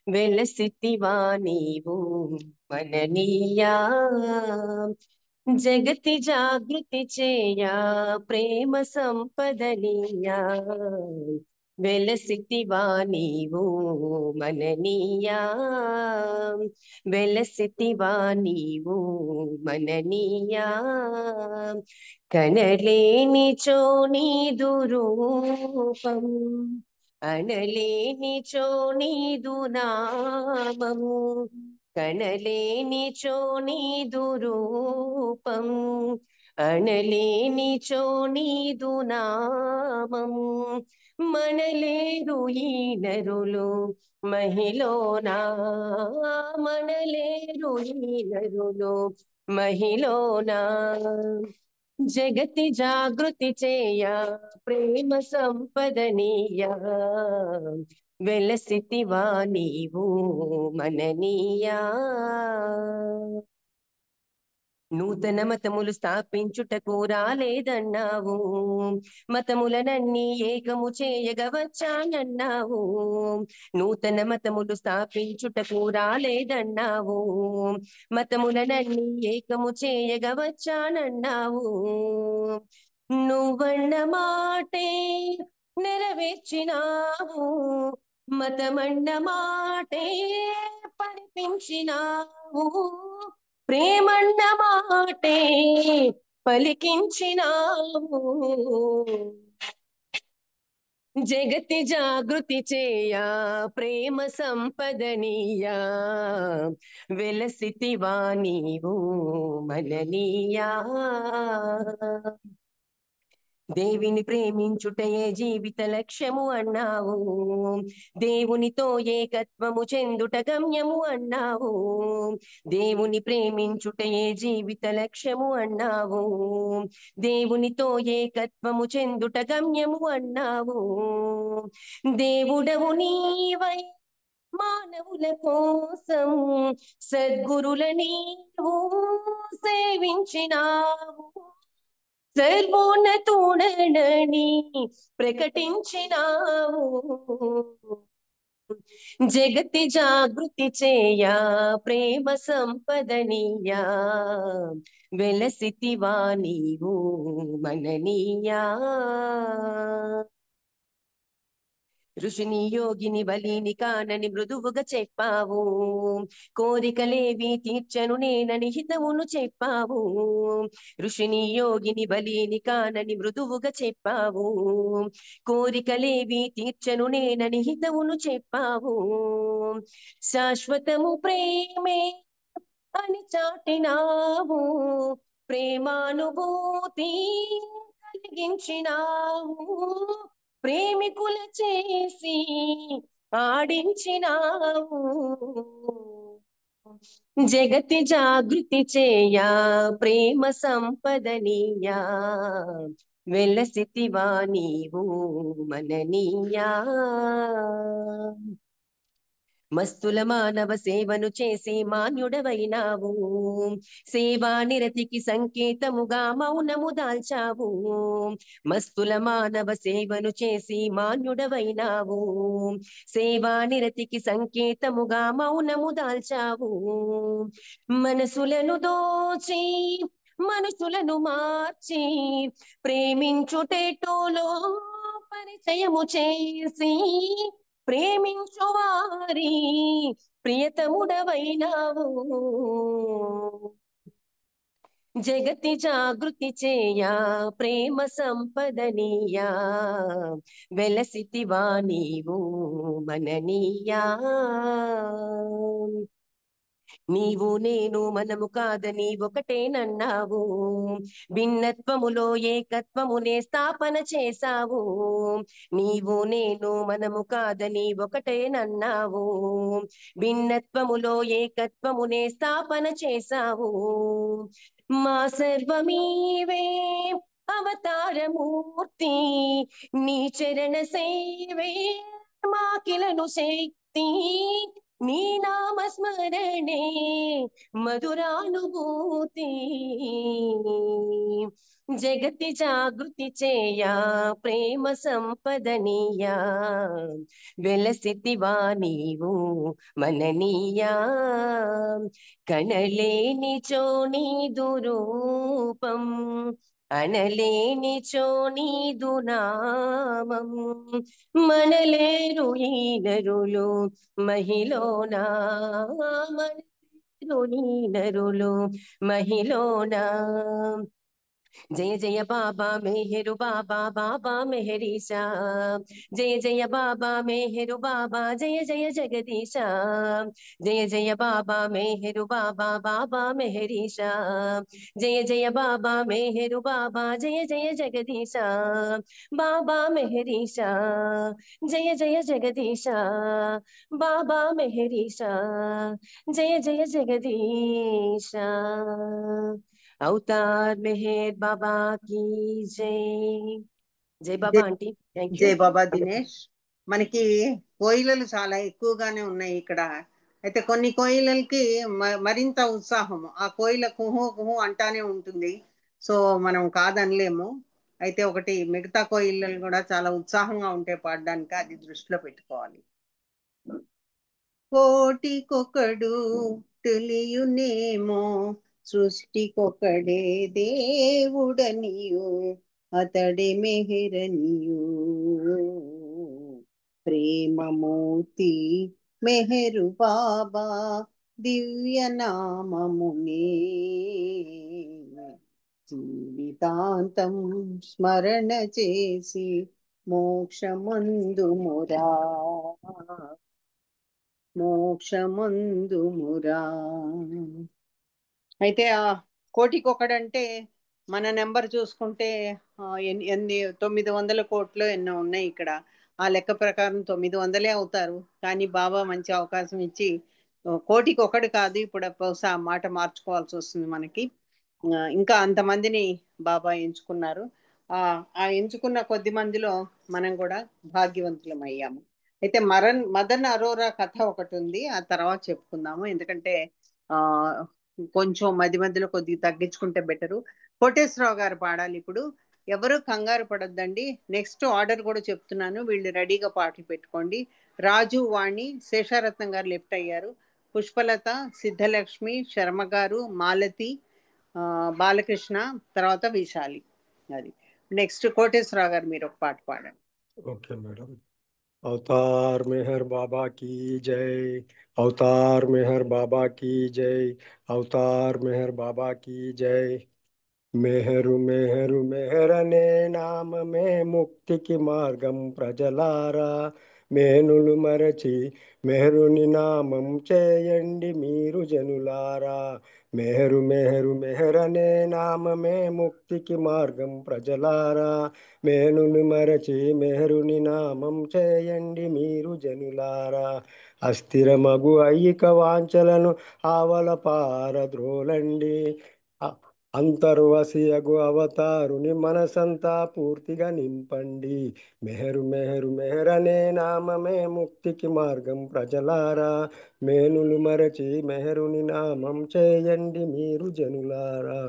వెలసితివా నీవు మననీయా జగతి జాగృతి చేయా ప్రేమ సంపదనీయా వెలసితివా నీవు మననీయా వెలసితివా నీవు మననీయా కనలేనిచో నీదు రూపం అనలేనిచో నీదు నామము కనలేనిచో నీదు రూపం అనలేనిచో నీదు నామము మనలేరు ఈ నరులు మహిళనా మనలేరు ఈ నరులు మహిళనా జగతి జాగృతి చేయా ప్రేమ సంపదనీయా వెలసితివా నీవు మననీయా నూతన మతములు స్థాపించుటకు రాలేదన్నావు మతములనన్నీ ఏకము చేయగవచ్చానన్నావు నూతన మతములు స్థాపించుటకు రాలేదన్నావు మతములనన్నీ ఏకము చేయగవచ్చానన్నావు నువ్వన్న మాటే నెరవేర్చినావు మతమన్న మాటే పలిపించినావు ప్రేమన్న మాటే పలికించినావు జగతి జాగృతి చేయా ప్రేమ సంపదనీయా వెలసితివా నీవు మననీయా దేవిని ప్రేమించుటయే జీవిత లక్ష్యము అన్నావు దేవునితో ఏకత్వము చెందుట గమ్యము అన్నావు దేవుని ప్రేమించుటయే జీవిత లక్ష్యము అన్నావు దేవునితో ఏకత్వము చెందుట గమ్యము అన్నావు దేవుడవు నీవై మానవుల కోసం సద్గురుల నీవు సేవించినావు సర్వోన్నతుడనని ప్రకటించినావు జగతి జాగృతి చేయా ప్రేమ సంపదనీయా వెలసితివా నీవు మననీయా ఋషిని యోగిని బలిని కానని మృదువుగా చెప్పావు కోరికలేవి తీర్చను నేనని హితవును చెప్పావు ఋషిని యోగిని బలిని కానని మృదువుగా చెప్పావు కోరికలేవి తీర్చను నేనని హితవును చెప్పావు శాశ్వతము ప్రేమే అని చాటినావు ప్రేమానుభూతి కలిగించినావు ప్రేమికుల చేసి ఆడించినావు జగతి జాగృతి చేయా ప్రేమ సంపదనీయా వెలసితివా నీవు మననీయా మస్తుల మానవ సేవను చేసి మాన్యుడవైనావు సేవా నిరతికి సంకేతముగా మౌనము దాల్చావు మస్తుల మానవ సేవను చేసి మాన్యుడవైనావు సేవా నిరతికి సంకేతముగా మౌనము దాల్చావు మనసులను దోచి మనుషులను మార్చి ప్రేమించుటేటోలో పరిచయము చేసి ప్రేమించు వారి ప్రియతముడవైనావు జగతి జాగృతి చేయా ప్రేమ సంపదనీయా వెలసితివా నీవు మననీయా నీవు నేను మనము కాదని ఒకటేనన్నావు భిన్నత్వములో ఏకత్వమునే స్థాపన చేశావు నీవు నేను మనము కాదని ఒకటేనన్నావు భిన్నత్వములో ఏకత్వమునే స్థాపన చేశావు మా సర్వమీవే అవతారమూర్తి నీ చరణ సేవే మాకిలను శక్తి నీ నామస్మరణే మధురానుభూతి జగతి జాగృతి చేయా ప్రేమ సంపదనీయా వెలసితివా నీవు మననీయా కనలేని నీదు రూపం అనలేని నీదు నామం మనలేరు ఈ నరులు మహిళనా మనలేరు ఈ నరులు మహిళనా జయ జయ బాబా మెహరు బాబా బాబా మెహరీషా జయ జయ బాబా మెహరు బాబా జయ జయ జగదీశా జయ జయ బాబా మెహరు బాబా బాబా మెహరీషా జయ జయ బాబా మెహరు బాబా జయ జయ జగదీశా బాబా మెహరీషా జయ జయ జగదీశా బాబా మెహరీషా జయ జయ జగదీశా అవతార్ మెహర్ బాబా की జై జై బాబా ఆంటీ థ్యాంక్ యూ
జై బాబా దినేష్. మనకి కోయిలలు చాలా ఎక్కువగానే ఉన్నాయి ఇక్కడ. అయితే కొన్ని కోయిలకి మరింత ఉత్సాహము, ఆ కోయిల కుహు కుహు అంటానే ఉంటుంది. సో మనం కాదనలేము. అయితే ఒకటి మిగతా కోయిలలు కూడా చాలా ఉత్సాహంగా ఉంటే పాడడానికి అది దృష్టిలో పెట్టుకోవాలి. కోటికొకడు తెలియునేమో సృష్టికొకడే దేవుడనియు అతడే మెహరనియు ప్రేమమూర్తి మెహరు బాబా దివ్య నామమునే జీవితాంతం స్మరణ చేసి మోక్షమందుమురా మోక్షమందుమురా. అయితే ఆ కోటికొకడంటే మన నెంబర్ చూసుకుంటే 900 కోట్లు ఎన్నో ఉన్నాయి ఇక్కడ. ఆ లెక్క ప్రకారం 900 అవుతారు. కానీ బాబా మంచి అవకాశం ఇచ్చి కోటికొకడు కాదు, ఇప్పుడు బహుశా ఆ మాట మార్చుకోవాల్సి వస్తుంది మనకి. ఇంకా అంతమందిని బాబా ఎంచుకున్నారు. ఆ ఎంచుకున్న కొద్ది మందిలో మనం కూడా భాగ్యవంతులం అయ్యాము. అయితే మదన్ అరోరా కథ ఒకటి ఉంది, ఆ తర్వాత చెప్పుకుందాము. ఎందుకంటే కొంచెం మధ్యలో కొద్దిగా తగ్గించుకుంటే బెటరు. కోటేశ్వరరావు గారు పాడాలి ఇప్పుడు. ఎవరు కంగారు పడొద్దండి. నెక్స్ట్ ఆర్డర్ కూడా చెప్తున్నాను, వీళ్ళు రెడీగా పాటలు పెట్టుకోండి. రాజు, వాణి, శేషారత్నం గారు లెఫ్ట్ అయ్యారు. పుష్పలత, సిద్ధలక్ష్మి, శర్మ గారు, మాలతి, బాలకృష్ణ, తర్వాత విశాలి. అది నెక్స్ట్ కోటేశ్వరరావు గారు మీరు ఒక పాట పాడండి.
Okay madam. अवतार मेहर बाबा की जय, अवतार मेहर बाबा की जय, अवतार मेहर बाबा की जय। मेहरु मेहरु मेहरने नाम में मुक्ति की మార్గం ప్రజలారా మేనులు మరచి మెహరుని నామం చేయండి మీరు జనులారా. మెహరు మెహరు మెహరనే నామమే ముక్తికి మార్గం ప్రజలారా మేనులు మరచి మెహరుని నామం చేయండి మీరు జనులారా. అస్థిరమగు ఐక వాంఛలను ఆవల పారద్రోలండి అంతర్వసియగు అవతారుని మనసంతా పూర్తిగా నింపండి. మెహరు మెహరు మెహరనే నామమే ముక్తికి మార్గం ప్రజలారా. మేనులు మరచి మెహరుని నామం చేయండి మీరు జనులారా.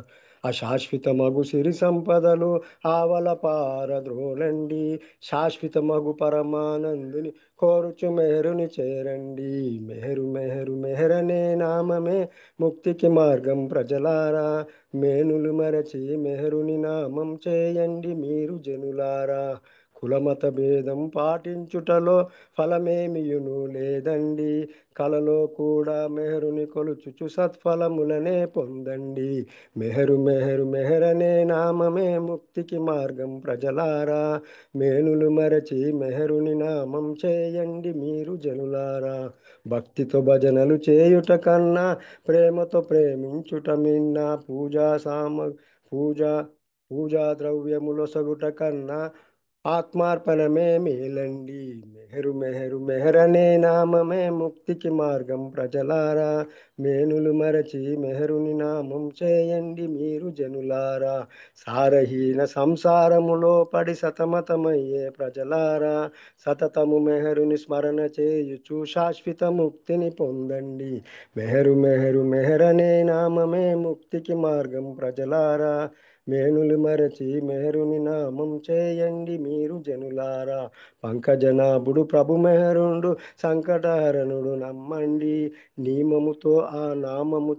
అశాశ్వతమగు సిరి సంపదలు ఆవల పారద్రోలండి. శాశ్వతమగు పరమానందుని కోరుచు మెహరుని చేరండి. మెహరు మెహరు మెహరనే నామమే ముక్తికి మార్గం ప్రజలారా. మేనులు మరచి మెహరుని నామం చేయండి మీరు జనులారా. కులమత భేదం పాటించుటలో ఫలమేమియును లేదండి. కలలో కూడా మెహరుని కొలుచుచు సత్ఫలములనే పొందండి. మెహరు మెహరు మెహరనే నామమే ముక్తికి మార్గం ప్రజలారా. మేనులు మరచి మెహరుని నామం చేయండి మీరు జనులారా. భక్తితో భజనలు చేయుట కన్నా ప్రేమతో ప్రేమించుట మిన్న. పూజా పూజా ద్రవ్యములొసగుట కన్నా ఆత్మార్పణమే మేలండి. మెహరు మెహరు మెహరనే నామమే ముక్తికి మార్గం ప్రజలారా. మేనులు మరచి మెహరుని నామం చేయండి మీరు జనులారా. సారహీన సంసారములో పడి సతమతమయ్యే ప్రజలారా. సతతము మెహరుని స్మరణ చేయుచు శాశ్వత ముక్తిని పొందండి. మెహరు మెహరు మెహరనే నామమే ముక్తికి మార్గం ప్రజలారా. మేనులు మరచి మెహరుని నామం చేయండి మీరు జనులారా. పంకజనాభుడు ప్రభు మెహరుండు సంకటహరణుడు నమ్మండి. నియమముతో ఆ నామము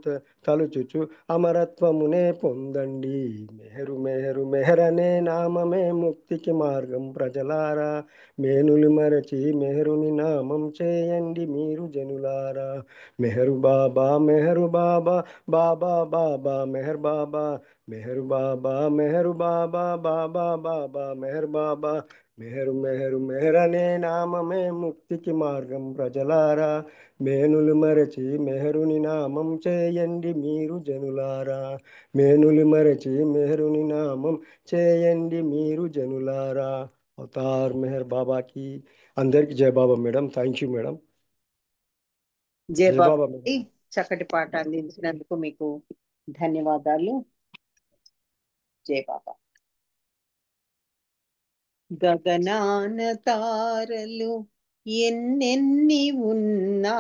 తలుచుచు అమరత్వమునే పొందండి. మెహరు మెహరు మెహరనే నామమే ముక్తికి మార్గం ప్రజలారా. మేనులు మరచి మెహరుని నామం చేయండి మీరు జనులారా. మెహరు బాబా మెహరు బాబా, బాబా బాబా మెహర్ బాబా. మెహరు బాబా మెహరు బాబా, బాబా బాబా మెహర్ బాబా. మెహరు మెహరు మెహరనే నామమే ముక్తికి మార్గం ప్రజలారా. మేనులు మరచి మెహరుని నామం చేయండి మీరు జనులారా. మేనులు మరచి మెహరుని నామం చేయండి మీరు జనులారా. అవతార్ మెహర్ బాబాకి అందరికి జయ Baba madam. Thank you madam.
జయ
జయ
బాబా
బాబా మేడం.
చక్కటి పాట అందించినందుకు మీకు ధన్యవాదాలు. జయ బాబా. గగనాన తారలు ఎన్నెన్ని ఉన్నా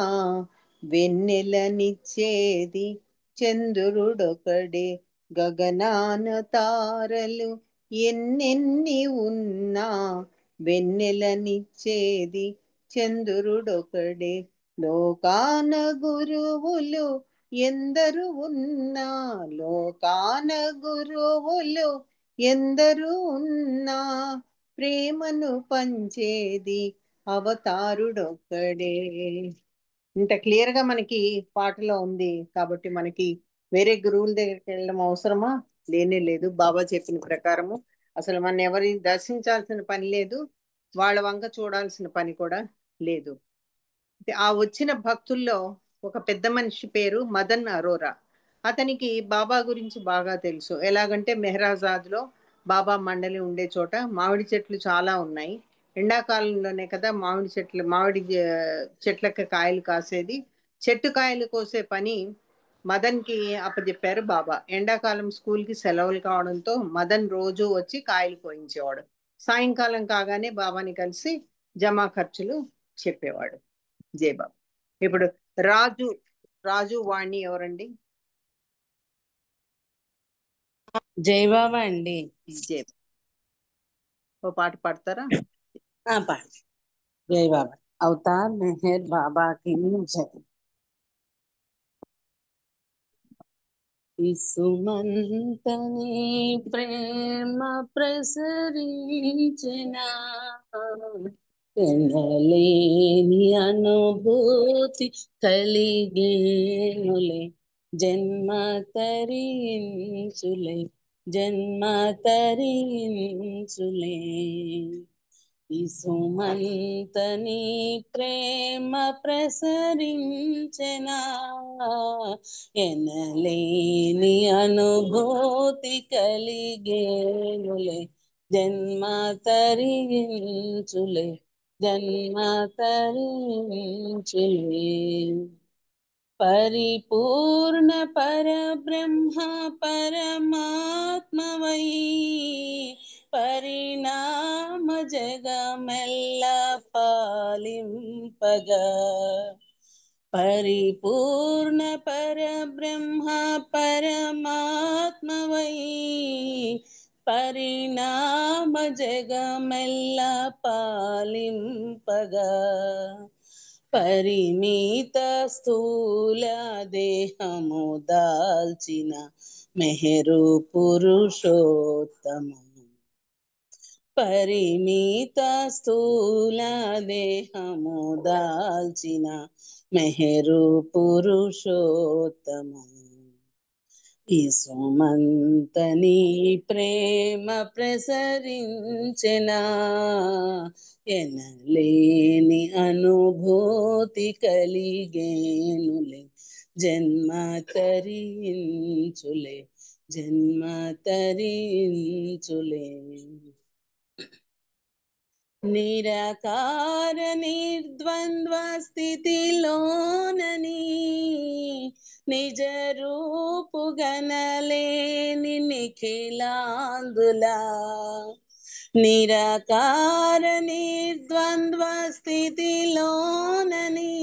వెన్నెలనిచ్చేది చంద్రుడొకడే. గగనాన తారలు ఎన్నెన్ని ఉన్నా వెన్నెలనిచ్చేది చంద్రుడొకడే. లోకాన గురువులు ఎందరు ఉన్నా, లోకాన గురువులు ఎందరు ఉన్నా ప్రేమను పంచేది అవతారుడొక్కడే. ఇంత క్లియర్ గా మనకి పాటలో ఉంది కాబట్టి మనకి వేరే గురువుల దగ్గరికి వెళ్ళడం అవసరమా? లేనే లేదు. బాబా చెప్పిన ప్రకారము అసలు మన ఎవరిని దర్శించాల్సిన పని లేదు, వాళ్ళ వంక చూడాల్సిన పని కూడా లేదు. ఆ వచ్చిన భక్తుల్లో ఒక పెద్ద మనిషి పేరు మదన్ అరోరా. అతనికి బాబా గురించి బాగా తెలుసు. ఎలాగంటే మెహరాజాద్లో బాబా మండలి ఉండే చోట మామిడి చెట్లు చాలా ఉన్నాయి. ఎండాకాలంలోనే కదా మామిడి చెట్లకి కాయలు కాసేది. చెట్టు కాయలు కోసే పని మదన్కి అప్పచెప్పారు బాబా. ఎండాకాలం స్కూల్కి సెలవులు కావడంతో మదన్ రోజు వచ్చి కాయలు కోయించేవాడు. సాయంకాలం కాగానే బాబాని కలిసి జమా ఖర్చులు చెప్పేవాడు. జై బాబా. ఇప్పుడు రాజు రాజు వాణి ఎవరండి?
జై బాబా అండి.
జై బాబా. ఓ పాట పాడతారా?
పాట. జై బాబా. అవతార్ మెహర్ బాబాకి జై. ఇసుమంతని ప్రేమ ప్రసరించిన ఎనలేని అనుభూతి కలిగేనులే. జన్మ తరించులే, జన్మ తరించులే. ఇసుమంతని ప్రేమ ప్రసరించెనా ఎనలేని అనుభూతి కలిగేనులే. జన్మ తరించులే, జన్మ తరించులే. పరిపూర్ణ పరబ్రహ్మ పరమాత్మవై పరిణామ జగమెల్ల పాలింపగా పరిపూర్ణ పరబ్రహ్మ పరమాత్మవై పరిణామ జగమెల్ల పాలింపగా పరిమిత స్థూల దేహము దాల్చిన మెహరు పురుషోత్తమ పరిమిత స్థూల దేహము దాల్చిన మెహరు పురుషోత్తమ ఈ సుమంతని ప్రేమ ప్రసరించెనా ఎనలేని అనుభూతి కలిగేనులే జన్మ తరించులే జన్మ తరించులే నిరాకార నిర్ద్వంద్వ స్థితిలోనని నిజ రూపు గనలేని నిఖిలాందులా నిరాకార నిర్ద్వంద్వ స్థితిలోనని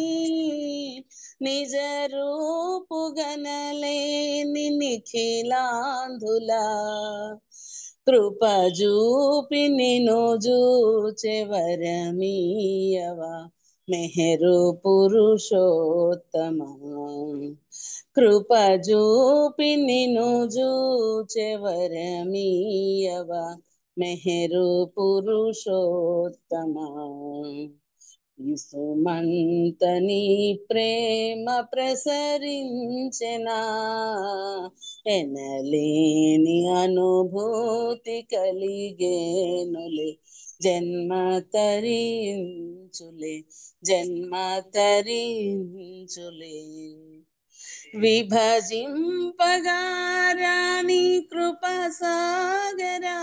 నిజ రూపు గనలేని నిఖిలాందులా కృప చూపి నిను జూచెవరమీయవా మెహరు పురుషోత్తమ కృప చూపి నిను జూచెవరమీయవా మెహరు పురుషోత్తమ ఈ సుమంతని ప్రేమ ప్రసరించెనా ఎనలేని అనుభూతి కలిగేనులే జన్మ తరించులే జన్మ తరించులే విభజింపగారాని కృప సాగరా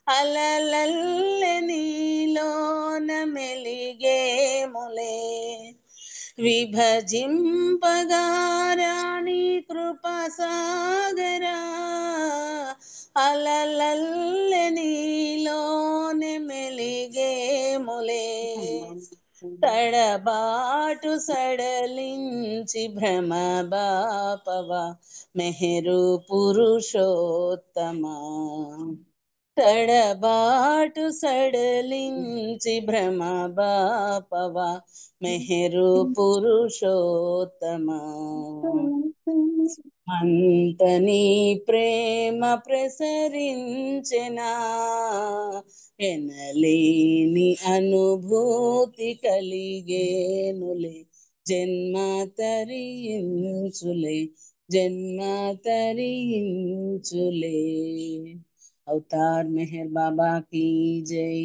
అలలల్లె నీలోన మెలిగేములే విభజింపగారాని కృప సాగరా అలలల్లె నీలోన మెలిగేములే తడబాటు సడలించి భ్రమ బాపవా మెహరు పురుషోత్తమ తడబాటు సడలించి భ్రమ బాపవా మెహరు పురుషోత్తమ అంతని ప్రేమ ప్రసరించెనా ఎనలేని అనుభూతి కలిగేనులే జన్మ తరించులే జన్మ తరించులే అవతార్ మెహర్ బాబా की జై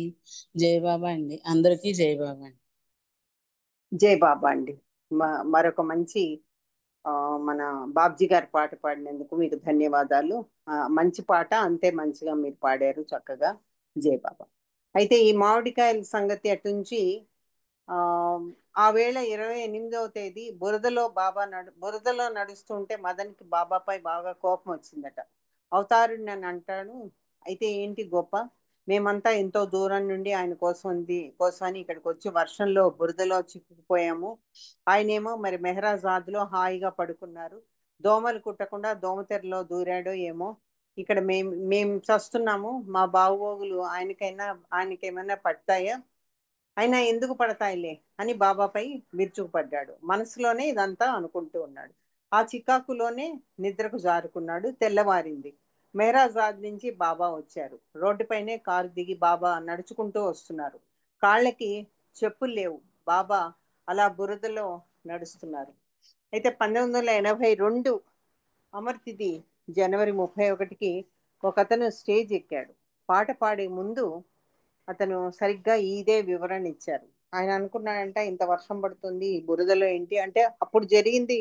జై బాబా అండి అందరికీ జై బాబా అండి
జై బాబా అండి. మరొక మంచి మన బాబ్జీ గారి పాట పాడినందుకు మీకు ధన్యవాదాలు. మంచి పాట, అంతే మంచిగా మీరు పాడారు చక్కగా. జై బాబా. అయితే ఈ మామిడికాయల సంగతి అటుంచి ఆ వేళ 28వ తేదీ బురదలో నడుస్తుంటే మదన్కి బాబాపై బాగా కోపం వచ్చిందట. అవతారుడు నన్ను అంటాడు, అయితే ఏంటి గొప్ప, మేమంతా ఎంతో దూరం నుండి ఆయన కోసమని ఇక్కడికి వచ్చి వర్షంలో బురదలో చిక్కుకుపోయాము. ఆయనేమో మరి మెహరాజాద్లో హాయిగా పడుకున్నారు. దోమలు కుట్టకుండా దోమతెరలో దూరాడో ఏమో. ఇక్కడ మేము చస్తున్నాము. మా బావోగులు ఆయనకేమైనా పడతాయా? అయినా ఎందుకు పడతాయిలే అని బాబాపై విరుచుకుపడ్డాడు. మనసులోనే ఇదంతా అనుకుంటూ ఉన్నాడు. ఆ చికాకులోనే నిద్రకు జారుకున్నాడు. తెల్లవారింది. మెహరాజాద్ నుంచి బాబా వచ్చారు. రోడ్డుపైనే కారు దిగి బాబా నడుచుకుంటూ వస్తున్నారు. కాళ్ళకి చెప్పులు లేవు. బాబా అలా బురదలో నడుస్తున్నారు. అయితే 1982 అమర్ తిథి జనవరి 31కి ఒకతను స్టేజ్ ఎక్కాడు. పాట పాడే ముందు అతను సరిగ్గా ఇదే వివరణ ఇచ్చారు. ఆయన అనుకున్నాడంట, ఇంత వర్షం పడుతుంది బురదలో ఏంటి అంటే, అప్పుడు జరిగింది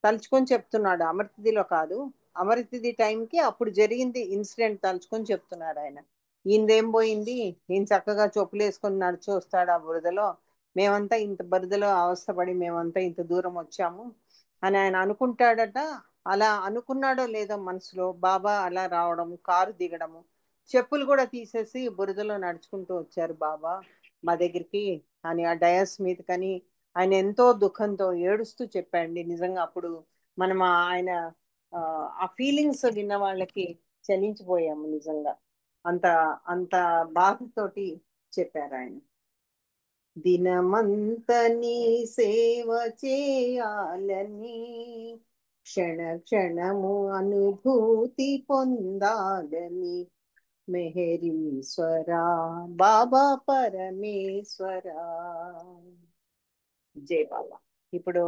తలుచుకొని చెప్తున్నాడు. అమరతిథిలో కాదు, అమరతిథి టైంకి అప్పుడు జరిగింది ఇన్సిడెంట్ తలుచుకొని చెప్తున్నాడు ఆయన. ఈయనదేం పోయింది, ఈయన చక్కగా చెప్పులు వేసుకొని నడిచి వస్తాడు ఆ బురదలో, మేమంతా ఇంత బరిదలో అవస్థపడి మేమంతా ఇంత దూరం వచ్చాము అని ఆయన అనుకుంటాడట. అలా అనుకున్నాడో లేదో మనసులో బాబా అలా రావడం, కారు దిగడము, చెప్పులు కూడా తీసేసి బురదలో నడుచుకుంటూ వచ్చారు బాబా మా దగ్గరికి అని ఆ డయాస్ మీద. కానీ ఆయన ఎంతో దుఃఖంతో ఏడుస్తూ చెప్పండి. నిజంగా అప్పుడు మనం ఆయన ఆ ఫీలింగ్స్ విన్న వాళ్ళకి చలించిపోయాము నిజంగా. అంత అంత బాధతోటి చెప్పారు ఆయన. దినమంత నీ సేవ చేయాలని, క్షణ క్షణము అనుభూతి పొందాలని, మెహరీశ్వరా బాబా పరమేశ్వరా. జై బాబా. ఇప్పుడు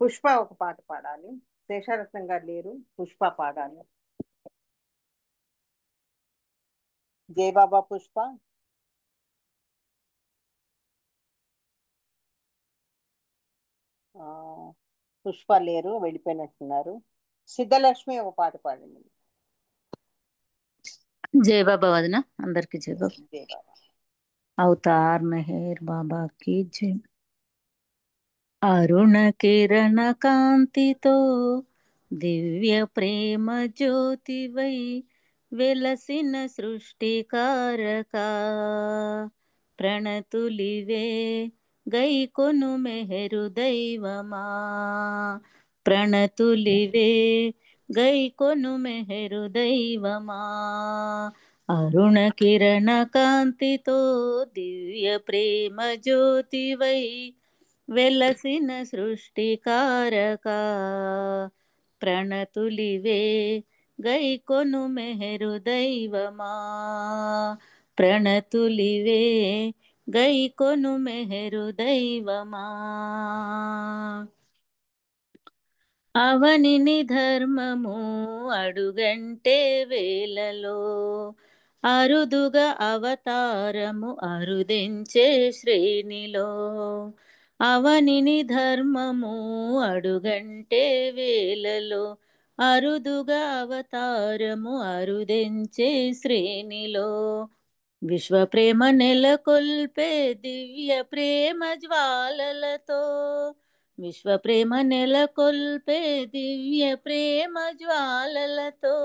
పుష్ప ఒక పాట పాడాలి. శేషారత్నం గారు లేరు, పుష్ప పాడాలి. జై బాబా పుష్ప. పుష్ప లేరు, వెళ్ళిపోయినట్టున్నారు. సిద్ధలక్ష్మి ఒక పాట పాడండి.
జై బాబా వదన, అందరికి జై బాబా.
జై బాబా.
అవతార్ మెహర్ బాబా की जय. అరుణ కిరణ కాంతితో దివ్య ప్రేమ జ్యోతివై వెలసిన సృష్టికారక, ప్రణతులివే గైకొను మెహరు దైవమా, ప్రణతులివే గైకొను మెహరు దైవమా. అరుణ కిరణ కాంతితో దివ్య ప్రేమ జ్యోతివై వెలసిన సృష్టికారక, ప్రణతులివే గైకొను మెహరు దైవమా, ప్రణతులివే గైకొను మెహరు దైవమా. అవనిని ధర్మము అడుగంటే వేలలో, అరుదుగా అవతారము అరుదించే శ్రేణిలో. అవనిని ధర్మము అడుగంటే వేలలో, అరుదుగా అవతారము అరుదించే శ్రేణిలో. విశ్వ ప్రేమ నెలకొల్పే దివ్య ప్రేమ జ్వాలలతో, విశ్వ ప్రేమ నెలకొల్పే దివ్య ప్రేమ జ్వాలలతో,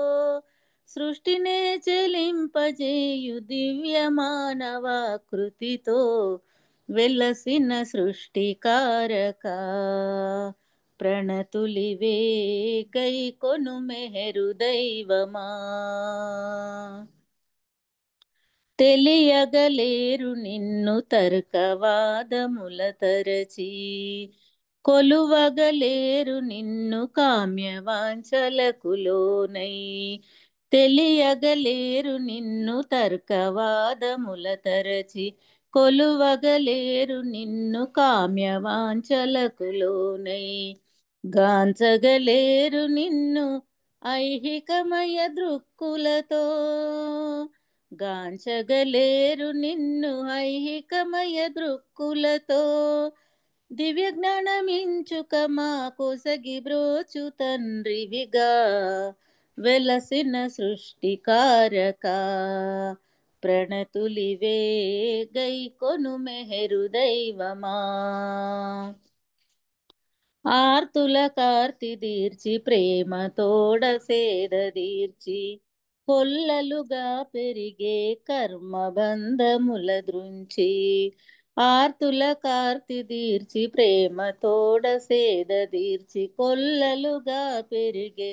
సృష్టినే చెలింపజేయు దివ్య మానవాకృతితో వెలసిన సృష్టికారక, ప్రణతులివే గైకొను మెహరు దైవమా. తెలియగలేరు నిన్ను తర్కవాదముల తరచి, కొలువగలేరు నిన్ను కామ్యవాంఛలకు లోనై. తెలియగలేరు నిన్ను తర్కవాదముల తరచి, కొలువగలేరు నిన్ను కామ్యవాంఛలకు లోనై. గాంచగలేరు నిన్ను ఐహికమయ దృక్కులతో, గాంచగలేరు నిన్ను ఐహికమయ దృక్కులతో. దివ్య జ్ఞానమించుక మా కొసగి బ్రోచు తండ్రివిగా, వెలసిన సృష్టికారక, ప్రణతులివే గైకొను మెహరు దైవమా. ఆర్తుల కార్తి దీర్చి ప్రేమ తోడ సేద దీర్చి, కొల్లలుగా పెరిగే కర్మ బంధముల దృంచి. ఆర్తుల కార్తి దీర్చి ప్రేమ తోడ సేద దీర్చి, కొల్లలుగా పెరిగే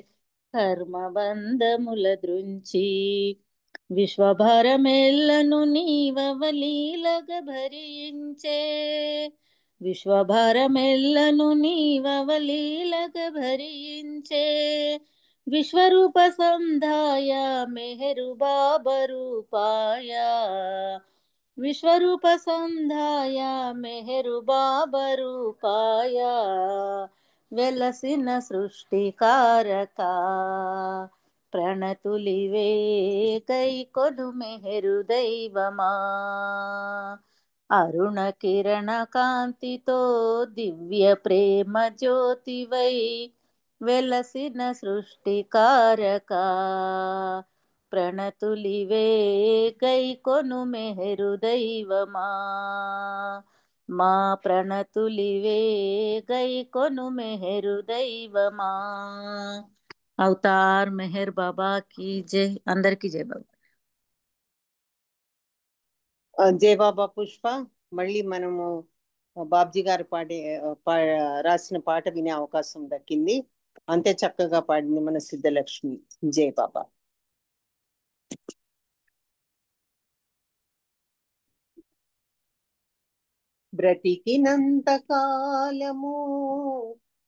కర్మ బంధముల దృంచి. విశ్వభారమెల్లను నీవవలీలగ భరించే, విశ్వభారమెల్లను నీవవలీలగ భరించే. విశ్వరూప సంధాయ మెహరు బాబా రూపాయ, విశ్వరూప సంధాయ మెహరు బాబా రూపాయ, వెలసిన సృష్టికారక, ప్రణతులివే గైకొను మెహరు దైవమా. అరుణ కిరణ కాంతితో దివ్య ప్రేమ జ్యోతివై వెలసిన సృష్టికారక, ప్రణతులివే గైకొను మెహరు దైవమా. మా ప్రణతులివే గై కొను మెహరు దైవమా. అవతార్ మెహర్ బాబా की జై. అందరికీ జై బాబా.
జై బాబా పుష్ప. మళ్ళీ మనము బాబ్జీ గారు రాసిన పాట వినే అవకాశం దక్కింది. అంతే చక్కగా పాడింది మన సిద్ధలక్ష్మి. జై బాబా. బ్రతికినంత కాలము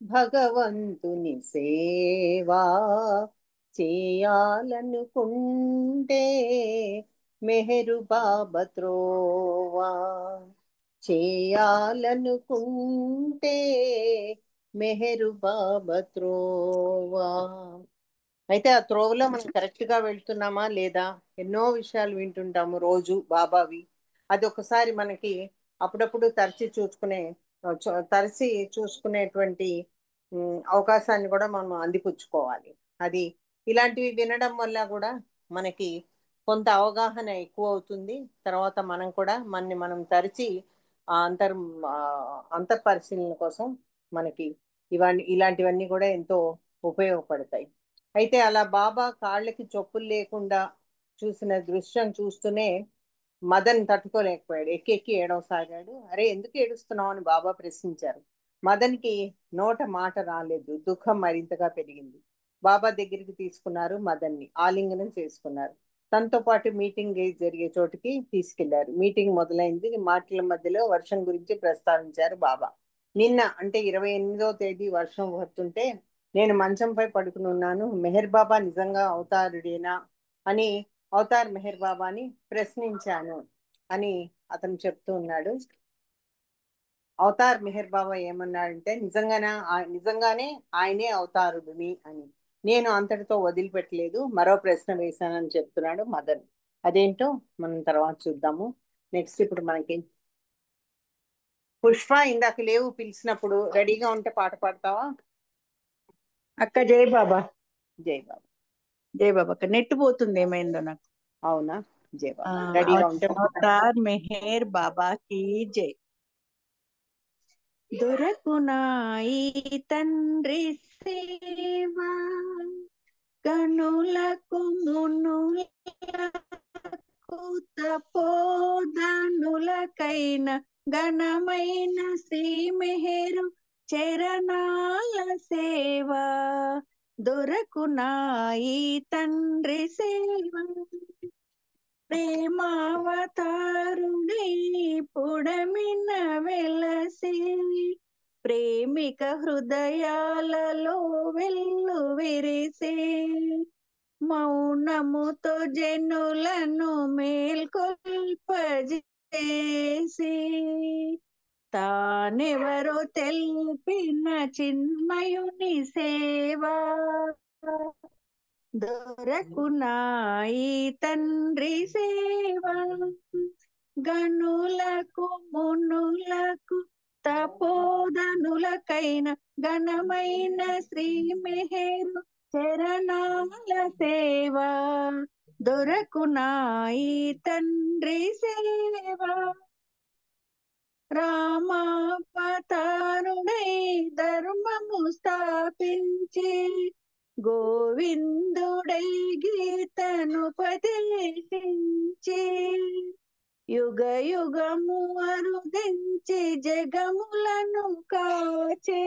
భగవంతుని సేవా చేయాలనుకుంటే మెహరు బాబా త్రోవా. చేయాలనుకుంటే మెహరు బాబా త్రోవా. అయితే ఆ త్రోవలో మనం కరెక్ట్ గా వెళ్తున్నామా లేదా? ఎన్నో విషయాలు వింటుంటాము రోజు బాబావి. అది ఒకసారి మనకి అప్పుడప్పుడు తరచి చూసుకునేటువంటి అవకాశాన్ని కూడా మనం అందిపుచ్చుకోవాలి. అది ఇలాంటివి వినడం వల్ల కూడా మనకి కొంత అవగాహన ఎక్కువ అవుతుంది. తర్వాత మనం కూడా మనం తరిచి ఆ అంతర్పరిశీలన కోసం మనకి ఇలాంటివన్నీ కూడా ఎంతో ఉపయోగపడతాయి. అయితే అలా బాబా కాళ్ళకి చొప్పులు లేకుండా చూసిన దృశ్యం చూస్తూనే మదన్ తట్టుకోలేకపోయాడు. ఎక్కి ఏడవసాగాడు. అరే ఎందుకు ఏడుస్తున్నావు అని బాబా ప్రశ్నించారు. మదన్కి నోట మాట రాలేదు. దుఃఖం మరింతగా పెరిగింది. బాబా దగ్గరికి తీసుకున్నారు. మదన్ని ఆలింగనం చేసుకున్నారు. తనతో పాటు మీటింగ్ జరిగే చోటుకి తీసుకెళ్లారు. మీటింగ్ మొదలైంది. మాటల మధ్యలో వర్షం గురించి ప్రస్తావించారు బాబా. నిన్న అంటే 28వ తేదీ వర్షం పడుతుంటే నేను మంచంపై పడుకుని ఉన్నాను. మెహర్ బాబా నిజంగా అవతారుడేనా అని అవతార్ మెహర్ బాబాని ప్రశ్నించాను అని అతను చెప్తూ ఉన్నాడు. అవతార్ మెహర్ బాబా ఏమన్నాడంటే నిజంగానే ఆయనే అవతారుడిని అని. నేను అంతటితో వదిలిపెట్టలేదు, మరో ప్రశ్న వేశానని చెప్తున్నాడు మదన్. అదేంటో మనం తర్వాత చూద్దాము. నెక్స్ట్ ఇప్పుడు మనకి పుష్ప. ఇందాక లేవు పిలిచినప్పుడు రెడీగా ఉంటే పాట పాడతావా?
అక్క జై బాబా.
జై బాబా.
జై బాబా అక్క. నెట్ పోతుంది ఏమైందో నాకు.
అవునా? జై బాబా. రెడీగా ఉంటే
అవతార్ మెహర్ బాబా की జై. దొరకునాయి తండ్రి సేవా కనులకు మునులకు తపోధనులకైన ఘనమైన శ్రీ మెహరు చరణాల సేవా. దొరకునాయి తండ్రి సేవా ప్రేమావతారుడై పుడమిన వెలసి ప్రేమిక హృదయాలలో వెల్లు విరిసే మౌనముతో జనులను మేల్కొల్పజేసి తానెవరో తెలిపిన చిన్మయుని సేవా. దొరకునాయి తండ్రి సేవా గనులకు మునులకు తపోధనులకైన ఘనమైన శ్రీ మెహరు చరణాల సేవా. దొరకునాయి తండ్రి సేవా. రామావతారుడై ధర్మము స్థాపించి గోవిందుడై గీతను ఉపదేశించి యుగ యుగము అరుదించి జగములను కాచే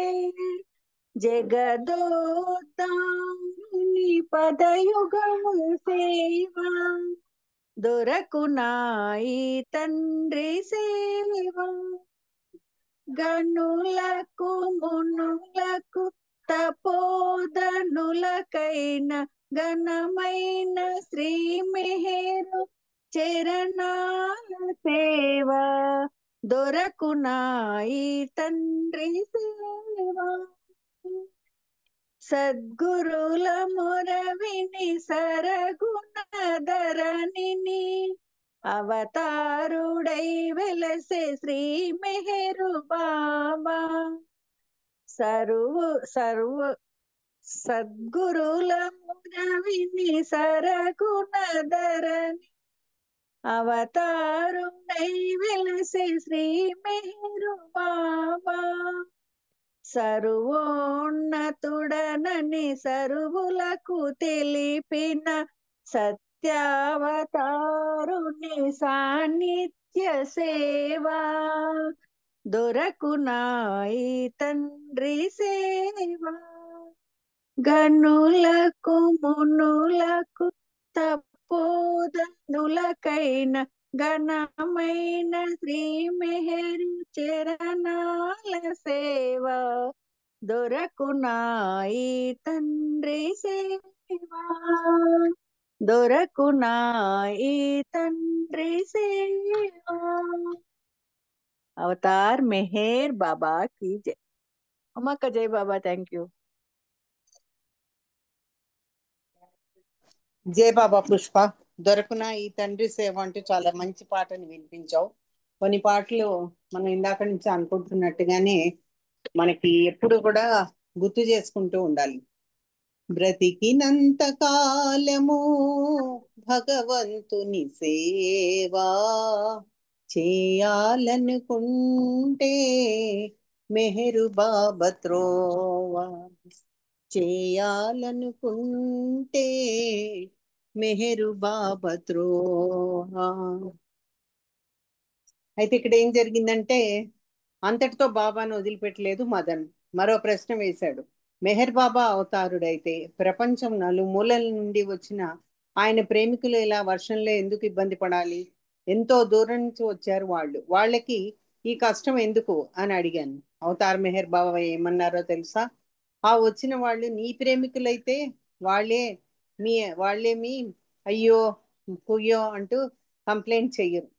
జగదోద్ధారుని పదయుగము సేవా. దొరకునాయి తండ్రి సేవా గనులకు మునులకు తపోధనులకైన ఘనమైన శ్రీ మెహరు చరణాల సేవా. దొరకునాయి తండ్రి సేవా. సద్గురుల మొరవిని సరగుణధరణిని అవతారుడై వెలసే శ్రీ మెహరు బాబా. సద్గురుల మొరవిని సరగుణధరణి అవతారుడై వెలసే శ్రీ మెహరు బాబా సర్వోన్నతుడనని సరువులకు తెలిపిన సత్యావతారుని సాన్నిధ్య సేవా దొరకునాయి తండ్రి సేవా గనులకు మునులకు తపోదనులకైన ఘనమైన శ్రీ మెహరు చరణాల సేవ దొరకునాయి తండ్రి సేవా దొరకునాయి తండ్రి సేవా అవతార్ మెహర్ బాబా की जय అమ్మక్క జై బాబా థ్యాంక్ యూ
జయ బాబా పుష్ప. దొరకున ఈ తండ్రి సేవ అంటూ చాలా మంచి పాటని వినిపించావు. కొన్ని పాటలు మనం ఇందాక నుంచి అనుకుంటున్నట్టుగానే మనకి ఎప్పుడు కూడా గుర్తు చేసుకుంటూ ఉండాలి. బ్రతికినంత కాలము భగవంతుని సేవా చేయాలనుకుంటే మెహరు బాబా త్రోవా చేయాలనుకుంటే మెహరు బాబా త్రోవా. అయితే ఇక్కడ ఏం జరిగిందంటే అంతటితో బాబాను వదిలిపెట్టలేదు మదన్. మరో ప్రశ్న వేశాడు. మెహర్ బాబా అవతారుడైతే ప్రపంచం నలుమూలల నుండి వచ్చిన ఆయన ప్రేమికులు ఇలా వర్షంలో ఎందుకు ఇబ్బంది పడాలి? ఎంతో దూరం నుంచి వచ్చారు వాళ్ళు, వాళ్ళకి ఈ కష్టం ఎందుకు అని అడిగాను. అవతార్ మెహర్ బాబా ఏమన్నారో తెలుసా? ఆ వచ్చిన వాళ్ళు నీ ప్రేమికులైతే వాళ్ళేమి అయ్యో కుయ్యో అంటూ కంప్లైంట్ చెయ్యరు.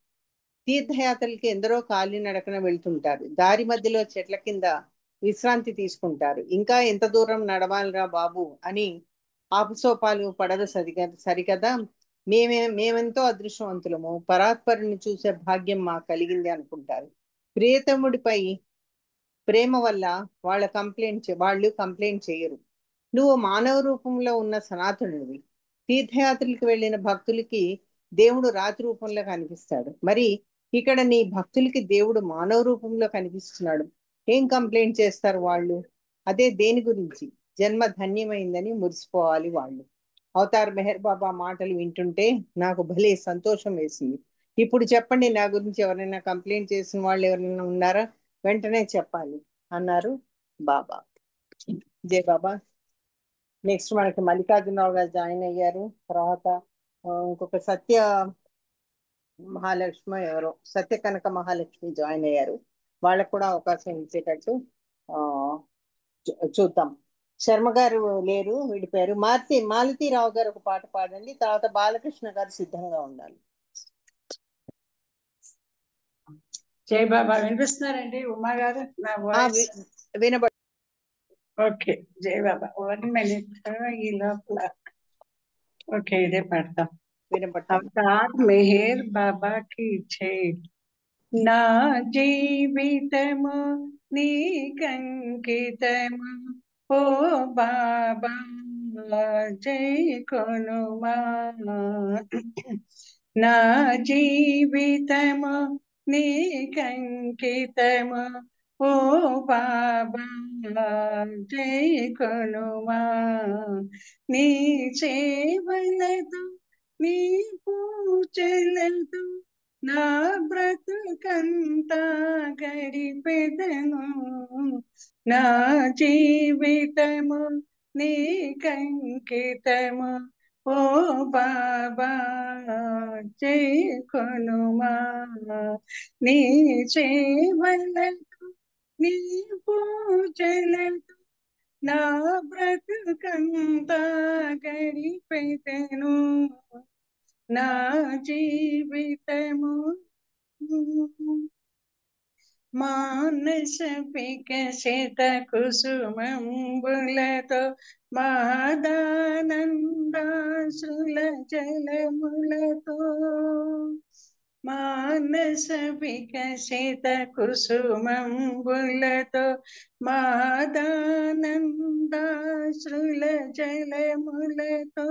తీర్థయాత్రలకి ఎందరో కాలినడకన వెళ్తుంటారు. దారి మధ్యలో చెట్ల కింద విశ్రాంతి తీసుకుంటారు. ఇంకా ఎంత దూరం నడవాలిరా బాబు అని ఆపుసోపాలు పడదు సరికదా. మేమెంతో అదృష్టవంతులము, పరాత్పరుని చూసే భాగ్యం మాకు కలిగింది అనుకుంటారు. ప్రియతముడిపై ప్రేమ వల్ల వాళ్ళు కంప్లైంట్ చేయరు. నువ్వు మానవ రూపంలో ఉన్న సనాతనుడివి. తీర్థయాత్రలకు వెళ్ళిన భక్తులకి దేవుడు రాతి రూపంలో కనిపిస్తాడు. మరి ఇక్కడ నీ భక్తులకి దేవుడు మానవ రూపంలో కనిపిస్తున్నాడు. ఏం కంప్లైంట్ చేస్తారు వాళ్ళు? అదే దేని గురించి? జన్మ ధన్యమైందని మురిసిపోవాలి వాళ్ళు. అవతార్ మెహర్ బాబా మాటలు వింటుంటే నాకు భలే సంతోషం వేసింది. ఇప్పుడు చెప్పండి, నా గురించి ఎవరైనా కంప్లైంట్ చేసిన వాళ్ళు ఎవరైనా ఉన్నారా? వెంటనే చెప్పాలి అన్నారు బాబా. జై బాబా. నెక్స్ట్ మనకి మల్లికార్జునరావు గారు జాయిన్ అయ్యారు. తర్వాత ఇంకొక సత్య కనక మహాలక్ష్మి జాయిన్ అయ్యారు. వాళ్ళకు కూడా అవకాశం ఇచ్చేటట్టు చూద్దాం. శర్మ గారు లేరు, విడిపోయారు. మాలతీరావు గారు ఒక పాట పాడండి. తర్వాత బాలకృష్ణ గారు సిద్ధంగా ఉండాలి.
జై బాబా. వినిపిస్తున్నారండి ఉమా గారు నా వాయిస్?
వినబడి.
ఓకే. జై బాబా. 1 minute ఈ లోపల. ఓకే, ఇదే పాడతాం. అవతార్ మెహర్ బాబాకి జై. నా జీవితము నీకంకితము ఓ బాబా జై కొనుమా. నా జీవితము నీకంకితము ఓ బాబా జై కొనుమా. నీ సేవలతో నీ పూజలతో నా బ్రతుకంతా గడిపెదను. నా జీవితము నీకంకితము ఓ బాబా జై కొనుమా. నీ సేవలతో నీ పూజలతో నా బ్రతుకంతా గడిపెదను. నా జీవితము మానస వికసిత కుసుమంబులతో మహదానందాశ్రుల జలములతో. మానస వికసిత కుసుమంబులతో మహదానందాశ్రుల జలములతో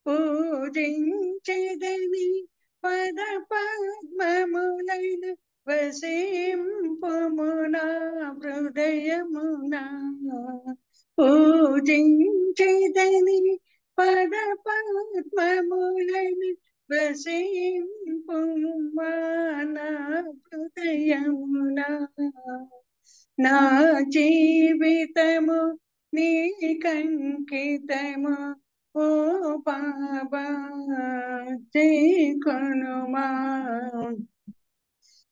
పూజించెదవి పద పద్మములైన వసింపుమునా హృదయమునా పూజించేదని పద పద్మములైన వసింపుమానా హృదయమునా నా జీవితము నీకంకితము ఓ బాబా కొనుమా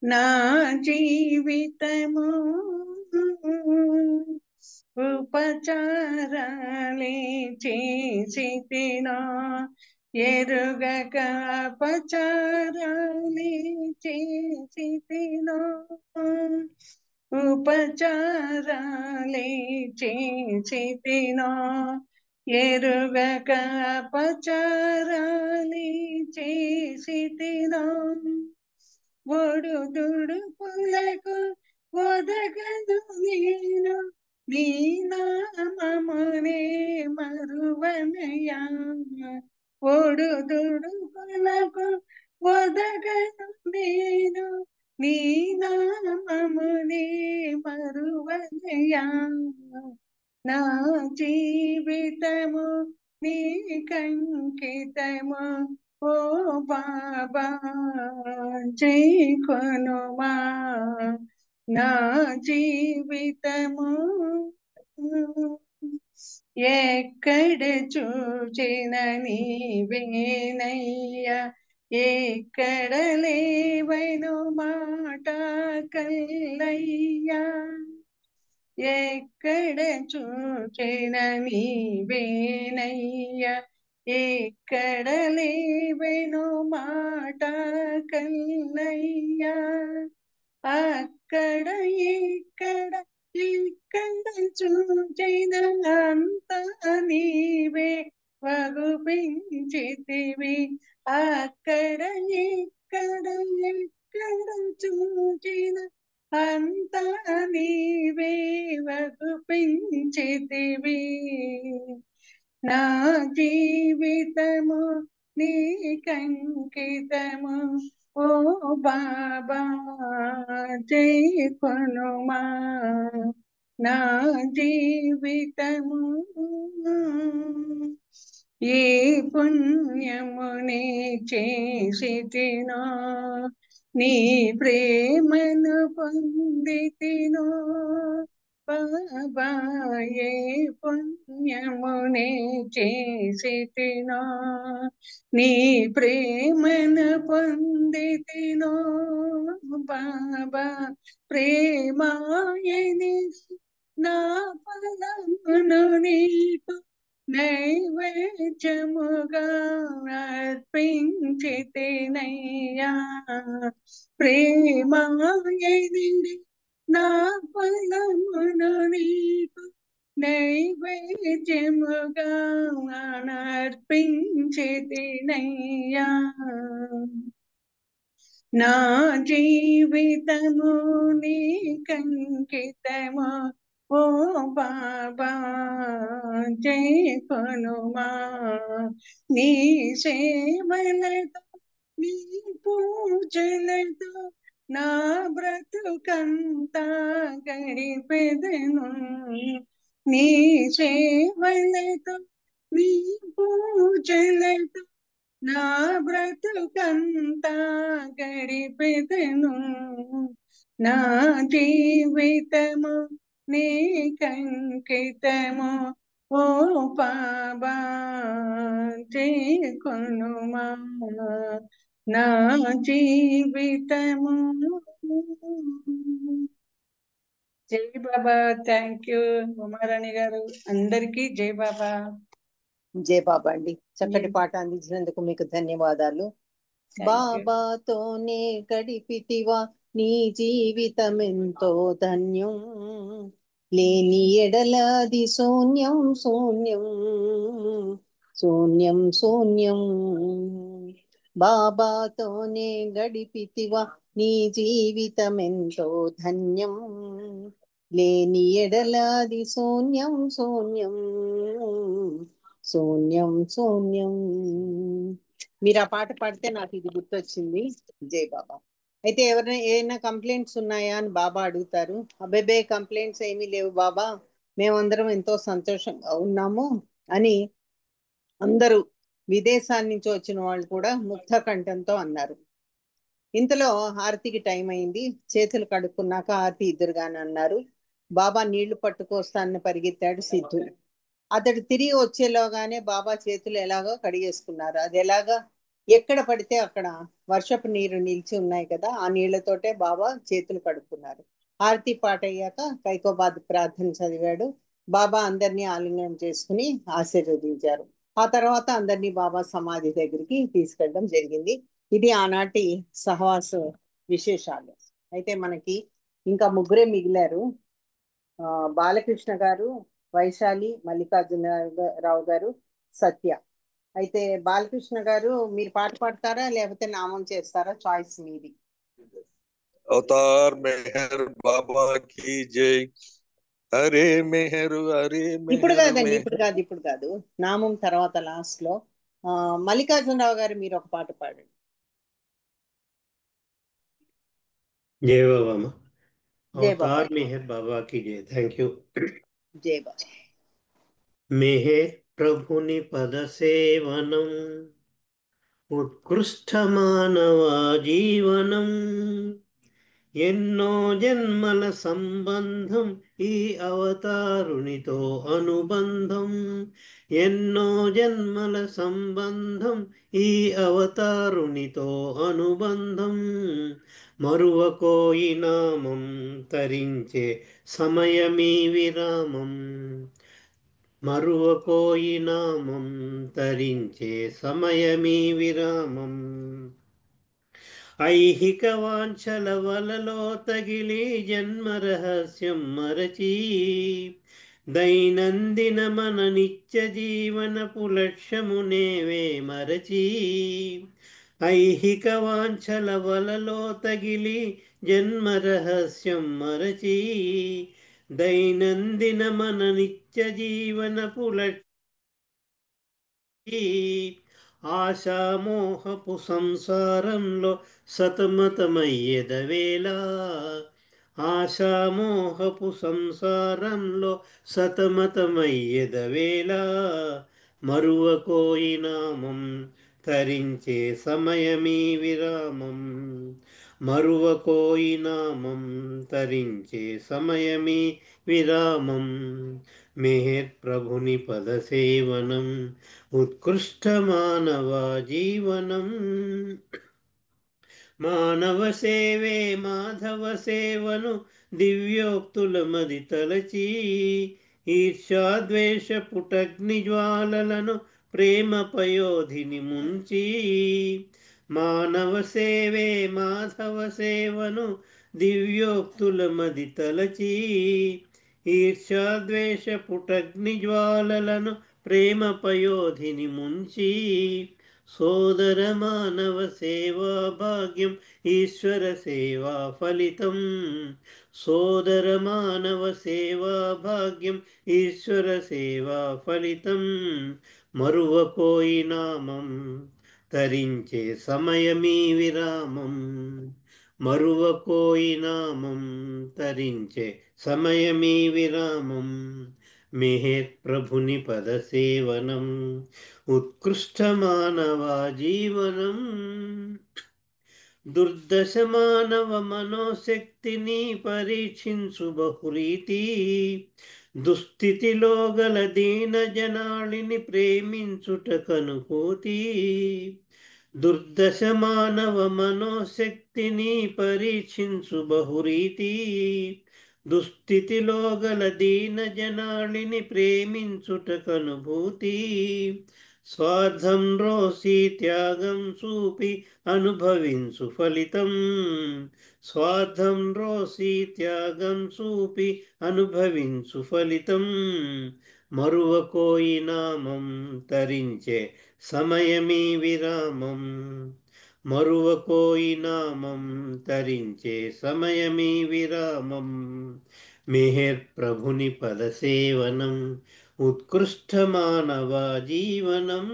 నా జీవితము ఉపచారాలే చేసితినా ఎరుగక అపచారాలే చేసితినా ఉపచారాలే చేసితినా ఎరుగక అపచారాలే చేసితినా ఒడుదుడుకులకు ఒదగదు నేను నీ నామమునే మరువనయా ఒడుదుడుకులకు ఒదగదు నేను నీ నామమునే మరువనయా నా జీవితము నీకంకితము ఓ బాబా కొనుమా నా జీవితము ఎక్కడ చూచిన నీవేనయ్యా ఎక్కడ లేవను మాట కల్లయ్యా ఎక్కడ చూచిన నీవేనయ్యా ఎక్కడ లేవెను మాట కన్నయ్యా అక్కడ ఇక్కడ చూచిన అంత నీవే వగుపించితివి అక్కడ ఇక్కడ చూచిన అంత నీవే వగుపించితివి నా జీవితము నీకంకితము ఓ బాబా కొనుమా నా జీవితము ఏ పుణ్యమునే చేసితినో నీ ప్రేమను పొందితినో బాబా ఏ పుణ్యమునే చేసితినో నీ ప్రేమను పొందితినో బాబా ప్రేమాయని నా ఫలమును నీకు నైవేద్యముగా అర్పించితినయ్యా ప్రేమాయని నా ఫలమును నీకు నైవేద్యముగా అర్పించితినయ్యా నా జీవితము నీకంకితము ఓ బాబా కొనుమా నీ సేవలతో నీ పూజలతో నా బ్రతుకంతా గడిపెదను నీ సేవలతో నీ పూజలతో నా బ్రతుకంతా గడిపెదను నా జీవితము నీకంకితము ఓ బాబా కొనుమా నా జీవితము జై బాబా థ్యాంక్ యూ ఉమారాణి గారు అందరికీ జై బాబా
జై బాబా అండి చక్కటి పాట అందించినందుకు మీకు ధన్యవాదాలు బాబాతోనే గడిపితివా నీ జీవితం ఎంతో ధన్యం లేని ఎడలాది శూన్యం శూన్యం శూన్యం శూన్యం బాబాతోనే గడిపితివా నీ జీవితం ఎంతో ధన్యం లేని ఎడలాది శూన్యం శూన్యం శూన్యం శూన్యం మీరు ఆ పాట పాడితే నాకు ఇది గుర్తొచ్చింది. జై బాబా. అయితే ఎవరైనా ఏమైనా కంప్లైంట్స్ ఉన్నాయా అని బాబా అడుగుతారు. అబ్బేబే కంప్లైంట్స్ ఏమీ లేవు బాబా, మేమందరం ఎంతో సంతోషంగా ఉన్నాము అని అందరూ విదేశాల నుంచి వచ్చిన వాళ్ళు కూడా ముక్త కంఠంతో అన్నారు. ఇంతలో హారతికి టైం అయింది. చేతులు కడుక్కున్నాక హారతి ఇద్దరుగాని అన్నారు. బాబా నీళ్లు పట్టుకొస్తానని పరిగెత్తాడు సిద్ధు. అతడు తిరిగి వచ్చేలోగానే బాబా చేతులు ఎలాగో కడిగేసుకున్నారు. అది ఎలాగా, ఎక్కడ పడితే అక్కడ వర్షపు నీరు నిలిచి ఉన్నాయి కదా, ఆ నీళ్లతోటే బాబా చేతులు కడుక్కున్నారు. హారతి పాట అయ్యాక కైకోబాద్ ప్రార్థన చదివాడు. బాబా అందరినీ ఆలింగనం చేసుకుని ఆశీర్వదించారు. ఆ తర్వాత అందరినీ బాబా సమాధి దగ్గరికి తీసుకెళ్ళడం జరిగింది. ఇది ఆనాటి సహవాస విశేషాలు. అయితే మనకి ఇంకా ముగ్గురే మిగిలారు. బాలకృష్ణ గారు, వైశాలి, మల్లికార్జునరావు గారు, సత్య. అయితే బాలకృష్ణ గారు మీరు పాట పాడతారా లేకపోతే నామం చేస్తారా? చాయిస్ మీది.
अवतार मेहर बाबा की जय। अरे मेहर
ఇప్పుడు కాదండి, ఇప్పుడు కాదు, నామం తర్వాత లాస్ట్ లో. మల్లికార్జునరావు గారు మీరు ఒక పాట పాడండి.
जय बाबा माँ।
जय बाबा।
अवतार मेहर बाबा की जय। Thank you.
जय बाबा।
मेहर प्रभुनि पद सेवनम उत्कृष्ट मानवा जीवनम ఎన్నో జన్మల సంబంధం ఈ అవతారునితో అనుబంధం, ఎన్నో జన్మల సంబంధం ఈ అవతారునితో అనుబంధం, మరువకోయి నామం తరించే సమయమీ విరామం, మరువకోయి నామం తరించే సమయమీ విరామం. ఐహిక వాంఛల వలలో తగిలి జన్మ రహస్యం మరచి, దైనందిన మన నిత్య జీవనపు లక్ష్యమునేవే మరచి, ఐహిక వాంఛల వలలో తగిలి జన్మ రహస్యం మరచి, దైనందిన మన నిత్య జీవనపు ఆశామోహపు సంసారంలో సతమతమయ్యేదవేళ, ఆశామోహపు సంసారంలో సతమతమయ్యేదవేళ, మరువకోయి నామం తరించే సమయమీ విరామం, మరువకోయి నామం తరించే సమయమీ విరామం. మెహర్ ప్రభుని పద సేవనం उत्कृष्ट मानवा जीवनम, మానవ సేవే మాధవ సేవను దివ్యోక్తుల మది తలచి, ఈర్ష్యాద్వేష పుటగ్ని జ్వాలలను ప్రేమ పయోధిని ముంచి, మానవ సేవే మాధవ సేవను దివ్యోక్తుల మది తలచి, ఈర్ష్యాద్వేష పుటగ్ని జ్వాలలను ప్రేమ పయోధిని ముంచి, సోదర మానవ సేవా భాగ్యం ఈశ్వర సేవా ఫలితం, సోదర మానవ సేవా భాగ్యం ఈశ్వర సేవా ఫలితం, మరువకోయి నామం తరించే సమయమీ విరామం, మరువకోయి నామం తరించే సమయమీ విరామం. మెహర్ ప్రభుని పద సేవనం उत्कृष्ट मानवा जीवनम, దుర్దశ మానవ మనోశక్తిని పరీక్షించు బహురీతి, దుస్థితిలో గల దీన జనాళిని ప్రేమించుట కనుకూతి, దుర్దశ మానవ మనోశక్తిని పరీక్షించు బహురీతి, దుస్థితిలో గల దీన జనాళిని ప్రేమించుట కనుభూతి, స్వార్థం రోసి త్యాగం చూపి అనుభవించు ఫలితం, స్వార్థం రోసి త్యాగం చూపి అనుభవించు ఫలితం, మరువకోయి నామం తరించే సమయమీ విరామం, మరువకోయి నామం తరించే సమయమీ విరామం. మెహర్ ప్రభుని పద సేవనం ఉత్కృష్ట మానవ జీవనం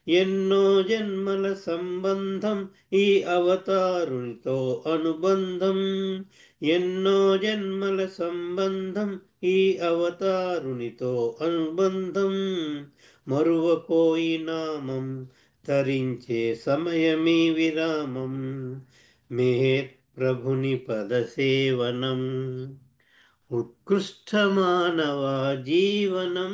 ఎన్నో జన్మల సంబంధం ఈ అవతారునితో అనుబంధం ఎన్నో జన్మల సంబంధం ఈ అవతారునితో అనుబంధం మరువకోయి నామం తరించే సమయమీ విరామం మెహర్ ప్రభుని పదసేవనం ఉత్కృష్ట మానవ జీవనం.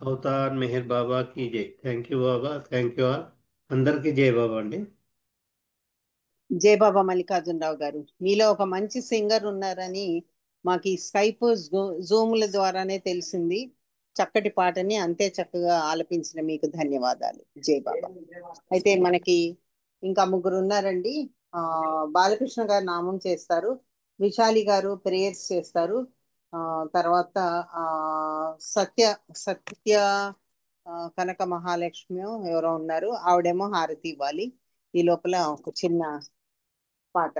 అవతార్ మెహర్ బాబాకి జై. Thank you Baba, thank you all. అందరికీ జై బాబా అండి.
జై బాబా మల్లికార్జునరావు గారు, మీలో ఒక మంచి సింగర్ ఉన్నారని మాకు ఈ స్కైప్ జూముల ద్వారానే తెలిసింది. చక్కటి పాటని అంతే చక్కగా ఆలపించిన మీకు ధన్యవాదాలు. జై బాబా. అయితే మనకి ఇంకా ముగ్గురు ఉన్నారండి. బాలకృష్ణ గారు నామం చేస్తారు, విశాలి గారు ప్రేయర్స్ చేస్తారు, తర్వాత సత్య సత్య కనక మహాలక్ష్మి ఎవరో ఉన్నారు, ఆవిడేమో హారతి ఇవ్వాలి. ఈ లోపల ఒక చిన్న పాట.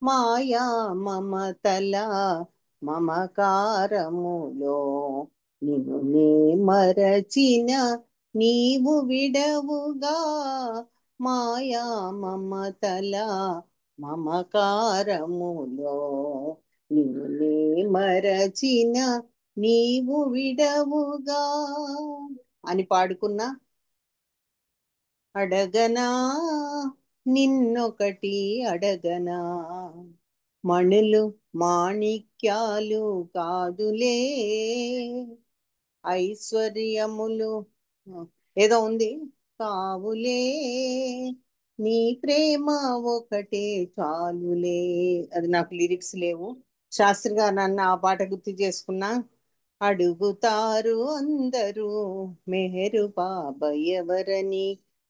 మాయా మమతల మమకారములో నిన్ను నే మరచిన నీవు విడవుగా, మాయా మమతల మమకారములో నిన్ను నే మరచిన నీవు విడవుగా అని పాడుకున్నా. అడగనా నిన్నొకటి అడగనా, మణులు మాణిక్యాలు కాదులే, ఐశ్వర్యములు ఏదో ఉంది కావులే, నీ ప్రేమ ఒకటే చాలులే. అది నాకు లిరిక్స్ లేవు. శాస్త్రి గారు నన్ను ఆ పాట గుర్తు చేసుకున్నా. అడుగుతారు అందరూ మెహరు బాబా ఎవరని,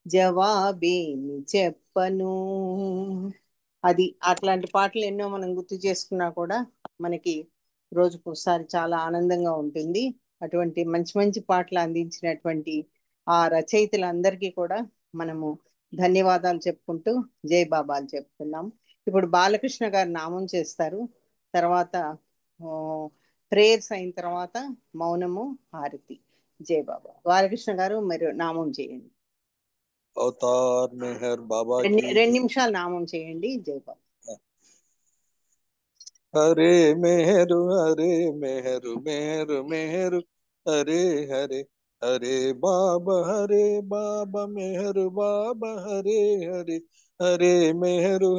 జవాబేమి చెప్పను. అది అట్లాంటి పాటలు ఎన్నో మనం గుర్తు చేసుకున్నా కూడా మనకి రోజుకోసారి చాలా ఆనందంగా ఉంటుంది. అటువంటి మంచి మంచి పాటలు అందించినటువంటి ఆ రచయితలందరికీ కూడా మనము ధన్యవాదాలు చెప్పుకుంటూ జై బాబాలు చెప్తున్నాం. ఇప్పుడు బాలకృష్ణ గారు నామం చేస్తారు, తర్వాత ప్రేయర్స్ అయిన తర్వాత మౌనము హారతి. జై బాబా. బాలకృష్ణ గారు మీరు నామం చేయండి.
అవతార్ మెహర్ బాబా కి
2 నిమిషాలు నామం చేయండి. జై బాబా.
హరే మెహరు హరే మెహరు మెహరు మెహరు హరే హరే హరే బాబా మెహరు బాబా హరే హరే హరే మెహరు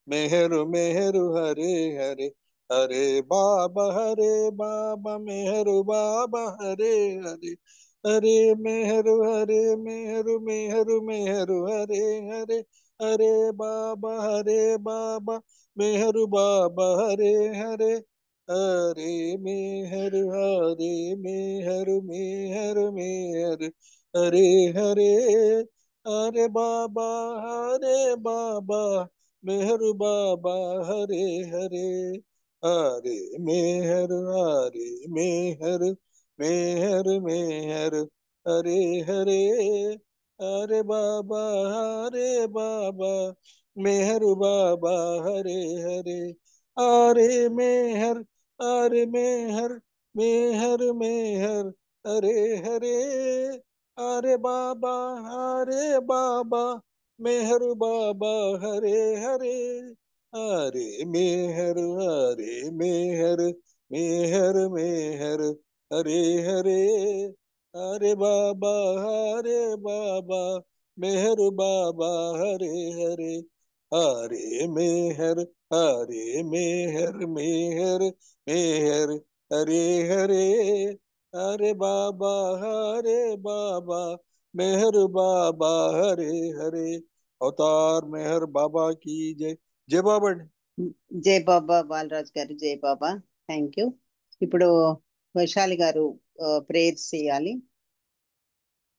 మెహరు మెహరు హరే హరే హరే బాబా మెహరు బాబా హరే హరే హరే మెహరు మెహరు మెహరు హరే హరే హరే బాబా మెహరు బాబా హరే హరే హరే మెహరు మెహరు హరే హరే హరే బాబా మెహరు బాబా హరే హరే హరే మెహరు మెహరు హరే హరే హరే బాబా మెహరు బాబా హరే హరే హరే మెహర్ మెహరు హరే హరే హరే బాబా మెహరు బాబా హరే హరే హరే మెహరు మెహరు హరే హరే హరే బాబా మెహరు బాబా హరే హరే హరే మెహర్ మెహర్ హరే హరే హరే బాబా మెహరు బాబా హరే హరే. అవతార్ మెహర్ బాబా की జై. జై బాబా అండి.
జై బాబా బాలరాజు గారు. జై బాబా. Thank you. ఇప్పుడు వైశాలి గారు ప్రేయర్స్ చేయాలి,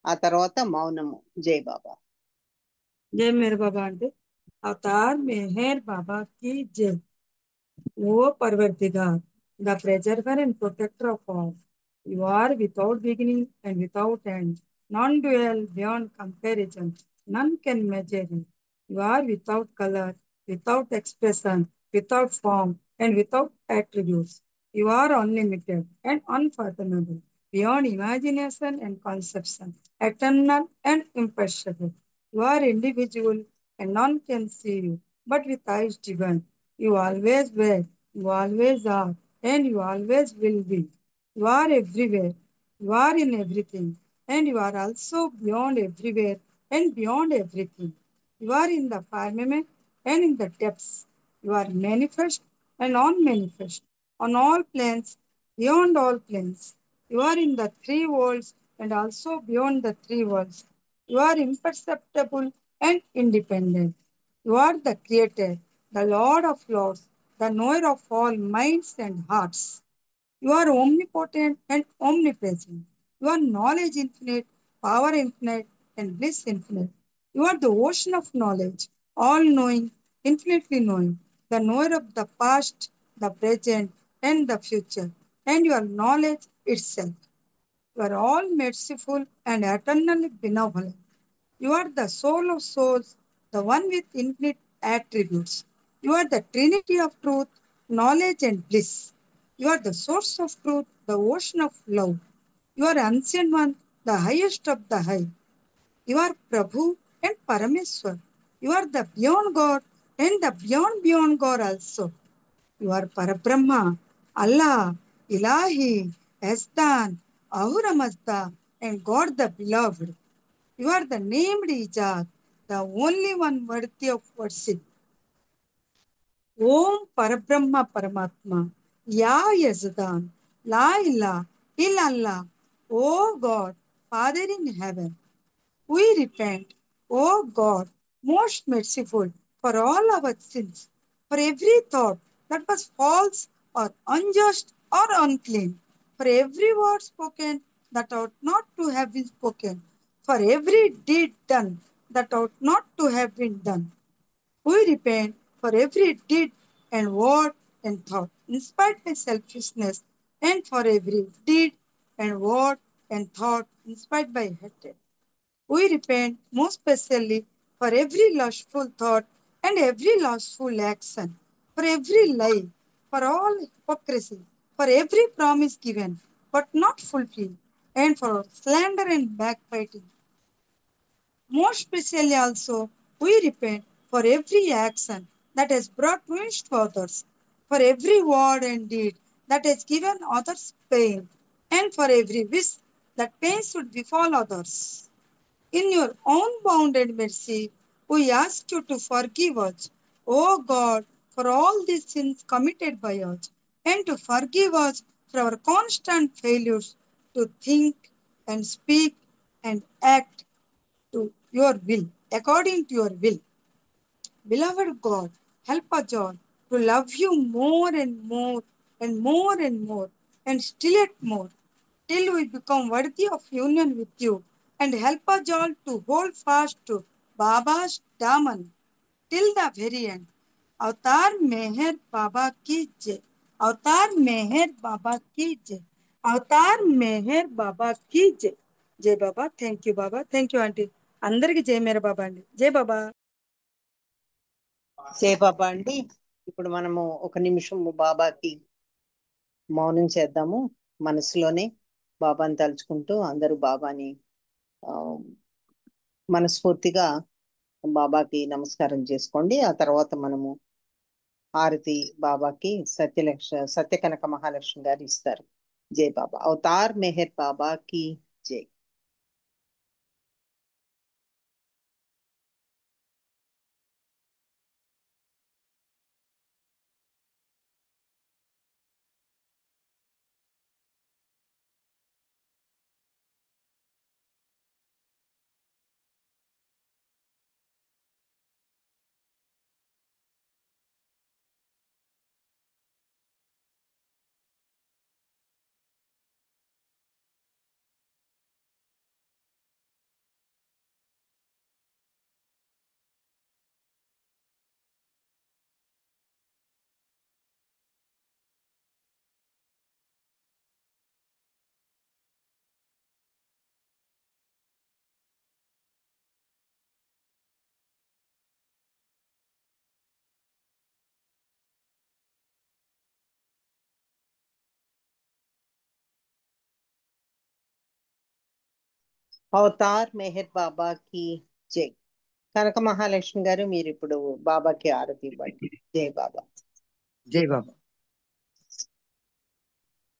ఆ తర్వాత మౌనము. జై బాబా.
जय मेहर बाबा आंटी. अवतार मेहर बाबा की जय. O Parvartigar, the preserver and protector of all, you are without beginning and without end, non-dual, beyond comparison, none can measure you. You are without color, without expression, without form, and without attributes. You are unlimited and unfathomable, beyond imagination and conception, eternal and imperishable. You are individual and none can see you, but with eyes divine. You always were, you always are, and you always will be. You are everywhere, you are in everything, and you are also beyond everywhere and beyond everything. You are in the firmament and in the depths. You are manifest and unmanifest on all planes, beyond all planes. You are in the three worlds and also beyond the three worlds. You are imperceptible and independent. You are the Creator, the Lord of Lords, the knower of all minds and hearts. You are omnipotent and omnipresent. You are knowledge infinite, power infinite, and bliss infinite. You are the ocean of knowledge, all knowing, infinitely knowing, the knower of the past, the present, and the future, and your knowledge itself. You are all merciful and eternally benevolent. You are the soul of souls, the one with infinite attributes. You are the trinity of truth, knowledge, and bliss. You are the source of truth, the ocean of love. You are ancient one, the highest of the high. You are Prabhu and Parameswar. You are the beyond God and the beyond God also. You are Parabrahma, Allah, Ilahi, Estan, Ahura Mazda, and God the Beloved. You are the named Ijaz, the only one worthy of worship. Om Parabrahma Paramatma, Ya Yazdan, La ilah illallah. O God, Father in heaven, we repent, O God, most merciful, for all our sins, for every thought that was false or unjust or unclean, for every word spoken that ought not to have been spoken, for every deed done that ought not to have been done. We repent for every deed and word and thought, inspired by selfishness, and for every deed and word and thought, inspired by hatred. We repent most especially for every lustful thought and every lustful action, for every lie, for all hypocrisy, for every promise given but not fulfilled, and for slander and backbiting. Most especially also, we repent for every action that has brought ruin to others, for every word and deed that has given others pain, and for every wish that pain should befall others. In your own bounded mercy, we ask you to forgive us, O God, for all these sins committed by us, and to forgive us for our constant failures to think and speak and act to your will, according to your will. Beloved God, help us all to love you more and more and more and more and still yet more till we become worthy of union with you, and help us all to hold fast to Baba's daman till the very end. अवतार मेहर बाबा की जय. अवतार मेहर बाबा की जय. अवतार मेहर बाबा की जय. జై Baba. Thank you Baba. Thank you aunty. అందరికి జై మేర బాబా అండి. జై బాబా.
జై బాబా అండి. ఇప్పుడు మనము ఒక నిమిషం బాబాకి మౌనం చేద్దాము. మనసులోనే బాబాని తలుచుకుంటూ అందరూ బాబాని ఆ, మనస్ఫూర్తిగా బాబాకి నమస్కారం చేసుకోండి. ఆ తర్వాత మనము హారతి బాబాకి సత్యకనక మహాలక్ష్మి గారు ఇస్తారు. జై బాబా. అవతార్ మెహర్ బాబాకి జై. అవతార్ మెహర్ బాబాకి జై. కనక మహాలక్ష్మి గారు మీరు ఇప్పుడు బాబాకి ఆరతి ఇవ్వండి. జై బాబా.
జై బాబా.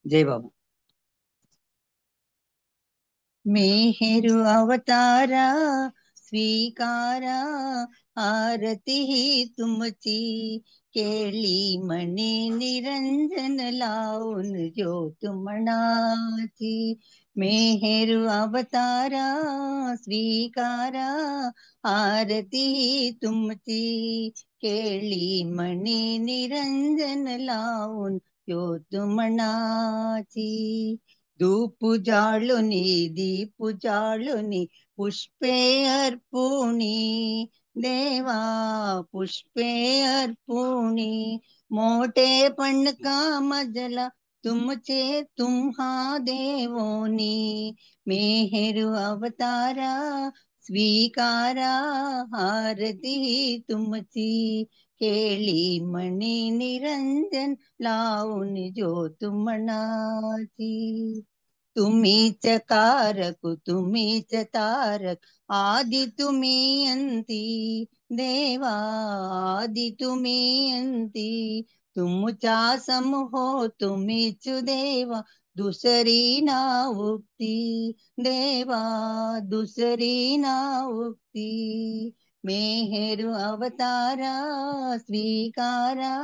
జై బాబా. मेहरु अवतारा स्वीकारा आरती ही तुमची केली मने निरंजन लावून ज्योत मनाची. मेहरु अवतारा स्वीकारा आरती ही तुमची केली मने निरंजन लावून ज्योत मनाची. धूप जाळुनी दीप जाळुनी पुष्पे अर्पुणी देवा पुष्पे अर्पुणी. मोठे पण का मजला तुमचे तुम्हा देवोनी. मेहरु अवतारा स्वीकारा आरती तुमची केली मनी निरंजन लावून ज्योत मनाची. तुम्हीच कारक तुम्हीच तारक आदि तुम्ही अंती देवा आदि तुम्ही अंती. तुमच्या समूह तुम्हीच देवा दुसरी नावुक्ती देवा दुसरी नावुक्ती. मेहरु अवतारा स्वीकारा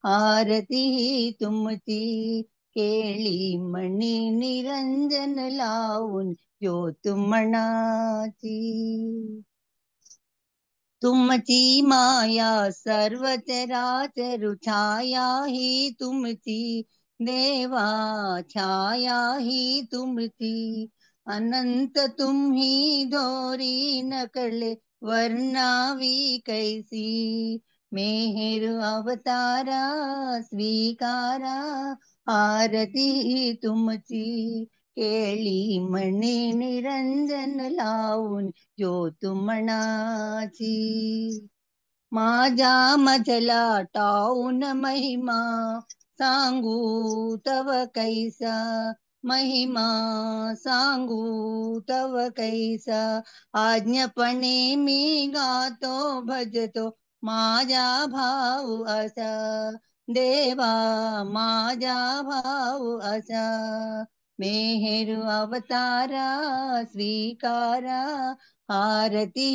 आरती तुमची केली मनी निरंजन लावून ज्योत मनाची. तुमची माया सर्व चराचर छाया ही तुमची देवा छाया ही तुमची. अनंत तुम्ही दोरी नकळे वर्णावी कैसी. मेहरु अवतारा स्वीकारा आरती तुमची केली मनी निरंजन लावून ज्योत मनाची. माझ्या मजला टाऊन महिमा सांगू तव कैसा महिमा सांगू तव कैसा. आज्ञपणे मी गातो भजतो माझ्या भाऊ असा देवा माझ्या भाऊ असा. मेहरु अवतारा स्वीकारा आरती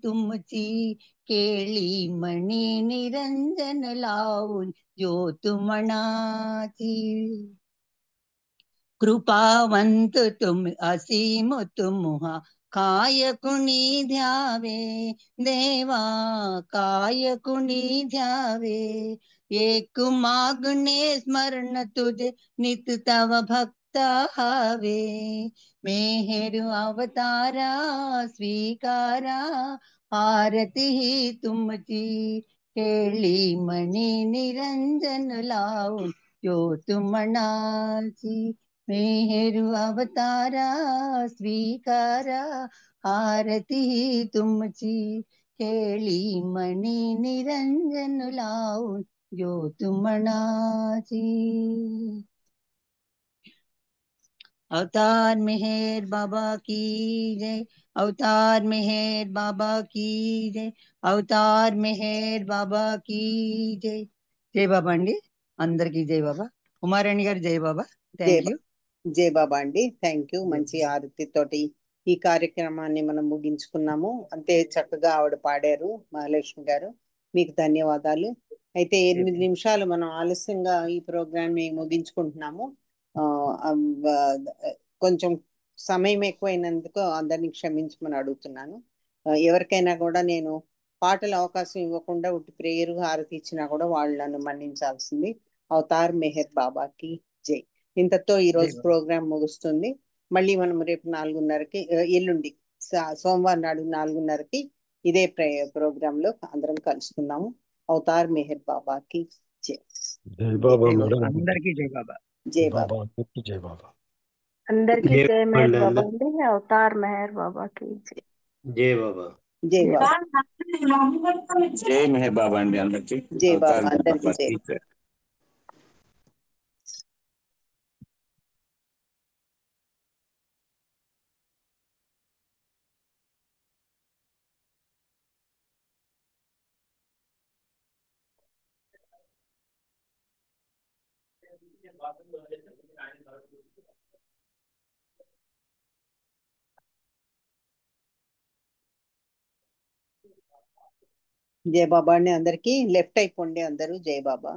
तुमची केली मनी निरंजन लावून ज्योत मनाची. कृपावंत तुम असीम तुम्हा काय कुणी ध्यावे देवा काय कुणी ध्यावे. एक मागणे स्मरण तुझे नित तव भक्त हवे. मेहरु अवतारा स्वीकारा आरती तुमची केली मनी निरंजन लावून ज्योत मनाची. मेहरु अवतारा स्वीकारा आरती तुमची केली मनी निरंजन लावून ज्योत मनाची. अवतार मेहर बाबा की जय. अवतार मेहर बाबा की जय. अवतार मेहर बाबा की जय. జై బాబా అండి అందరికీ జై బాబా. కుమారాణి గారు జై బాబా.
జై
థ్యాంక్ యూ.
జై బాబా అండి. Thank you. మంచి ఆరతితోటి ఈ కార్యక్రమాన్ని మనం ముగించుకున్నాము. అంతే చక్కగా ఆవిడ పాడారు మహాలక్ష్మి గారు. మీకు ధన్యవాదాలు. అయితే 8 నిమిషాలు మనం ఆలస్యంగా ఈ ప్రోగ్రామ్ ని ముగించుకుంటున్నాము. కొంచెం సమయం ఎక్కువైనందుకు అందరినీ క్షమించమని అడుగుతున్నాను. ఎవరికైనా కూడా నేను పాటల అవకాశం ఇవ్వకుండా ఉట్టి ప్రేయరు హారతి ఇచ్చినా కూడా వాళ్ళు నన్ను మన్నించాల్సింది. అవతార్ మెహర్ బాబాకి జై. ఇంతతో ఈ రోజు ప్రోగ్రామ్ ముగుస్తుంది. మళ్ళీ మనం రేపు 4:30కి ఎల్లుండి సోమవారం నాడు 4:30కి ఇదే ప్రోగ్రామ్ లో అందరం కలుసుకున్నాము. అవతార్ మెహర్ బాబాకి జై.
జై బాబా మేడం.
అందరికీ జై బాబా.
జై బాబా.
జై బాబా.
అందరికీ జై మెహర్ బాబా అండి. అవతార్ మెహర్ బాబా की జై.
జై బాబా.
జై బాబా.
జై మెహర్ బాబా అండి అందరికీ.
జై బాబా
అవతార్
అందరికీ జై.
బాబాకి జై.
జై బాబా అండి అందరికి. లెఫ్ట్ అయిపోండి అందరూ. జై బాబా.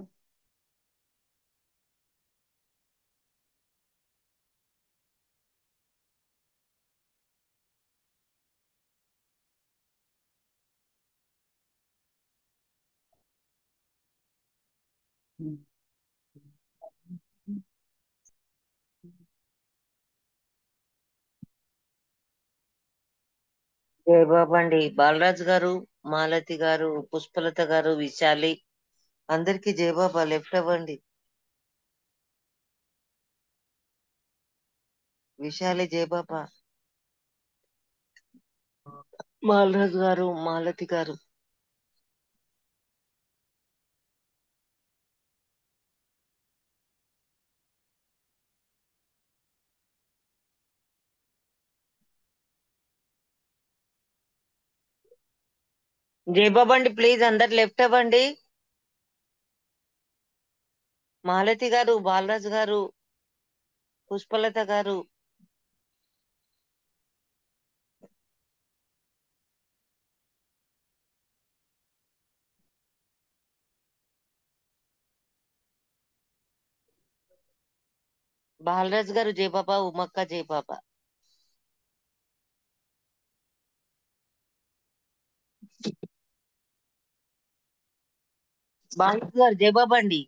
జై బాబా అండి. బాలరాజు గారు, మాలతి గారు, పుష్పలత గారు, విశాలి అందరికి జై బాబా. లెఫ్ట్ అవ్వండి. విశాలి జై బాబా. బాలరాజు గారు, మాలతి గారు. జై బాబా అండి ప్లీజ్ అందరు లెఫ్ట్ అవ్వండి. మాలతి గారు, బాలరాజు గారు, పుష్పలత గారు. బాలరాజు గారు జై బాబా, ఉమక్క జై బాబా. బాలరాజు గారు జై బాబా అండి.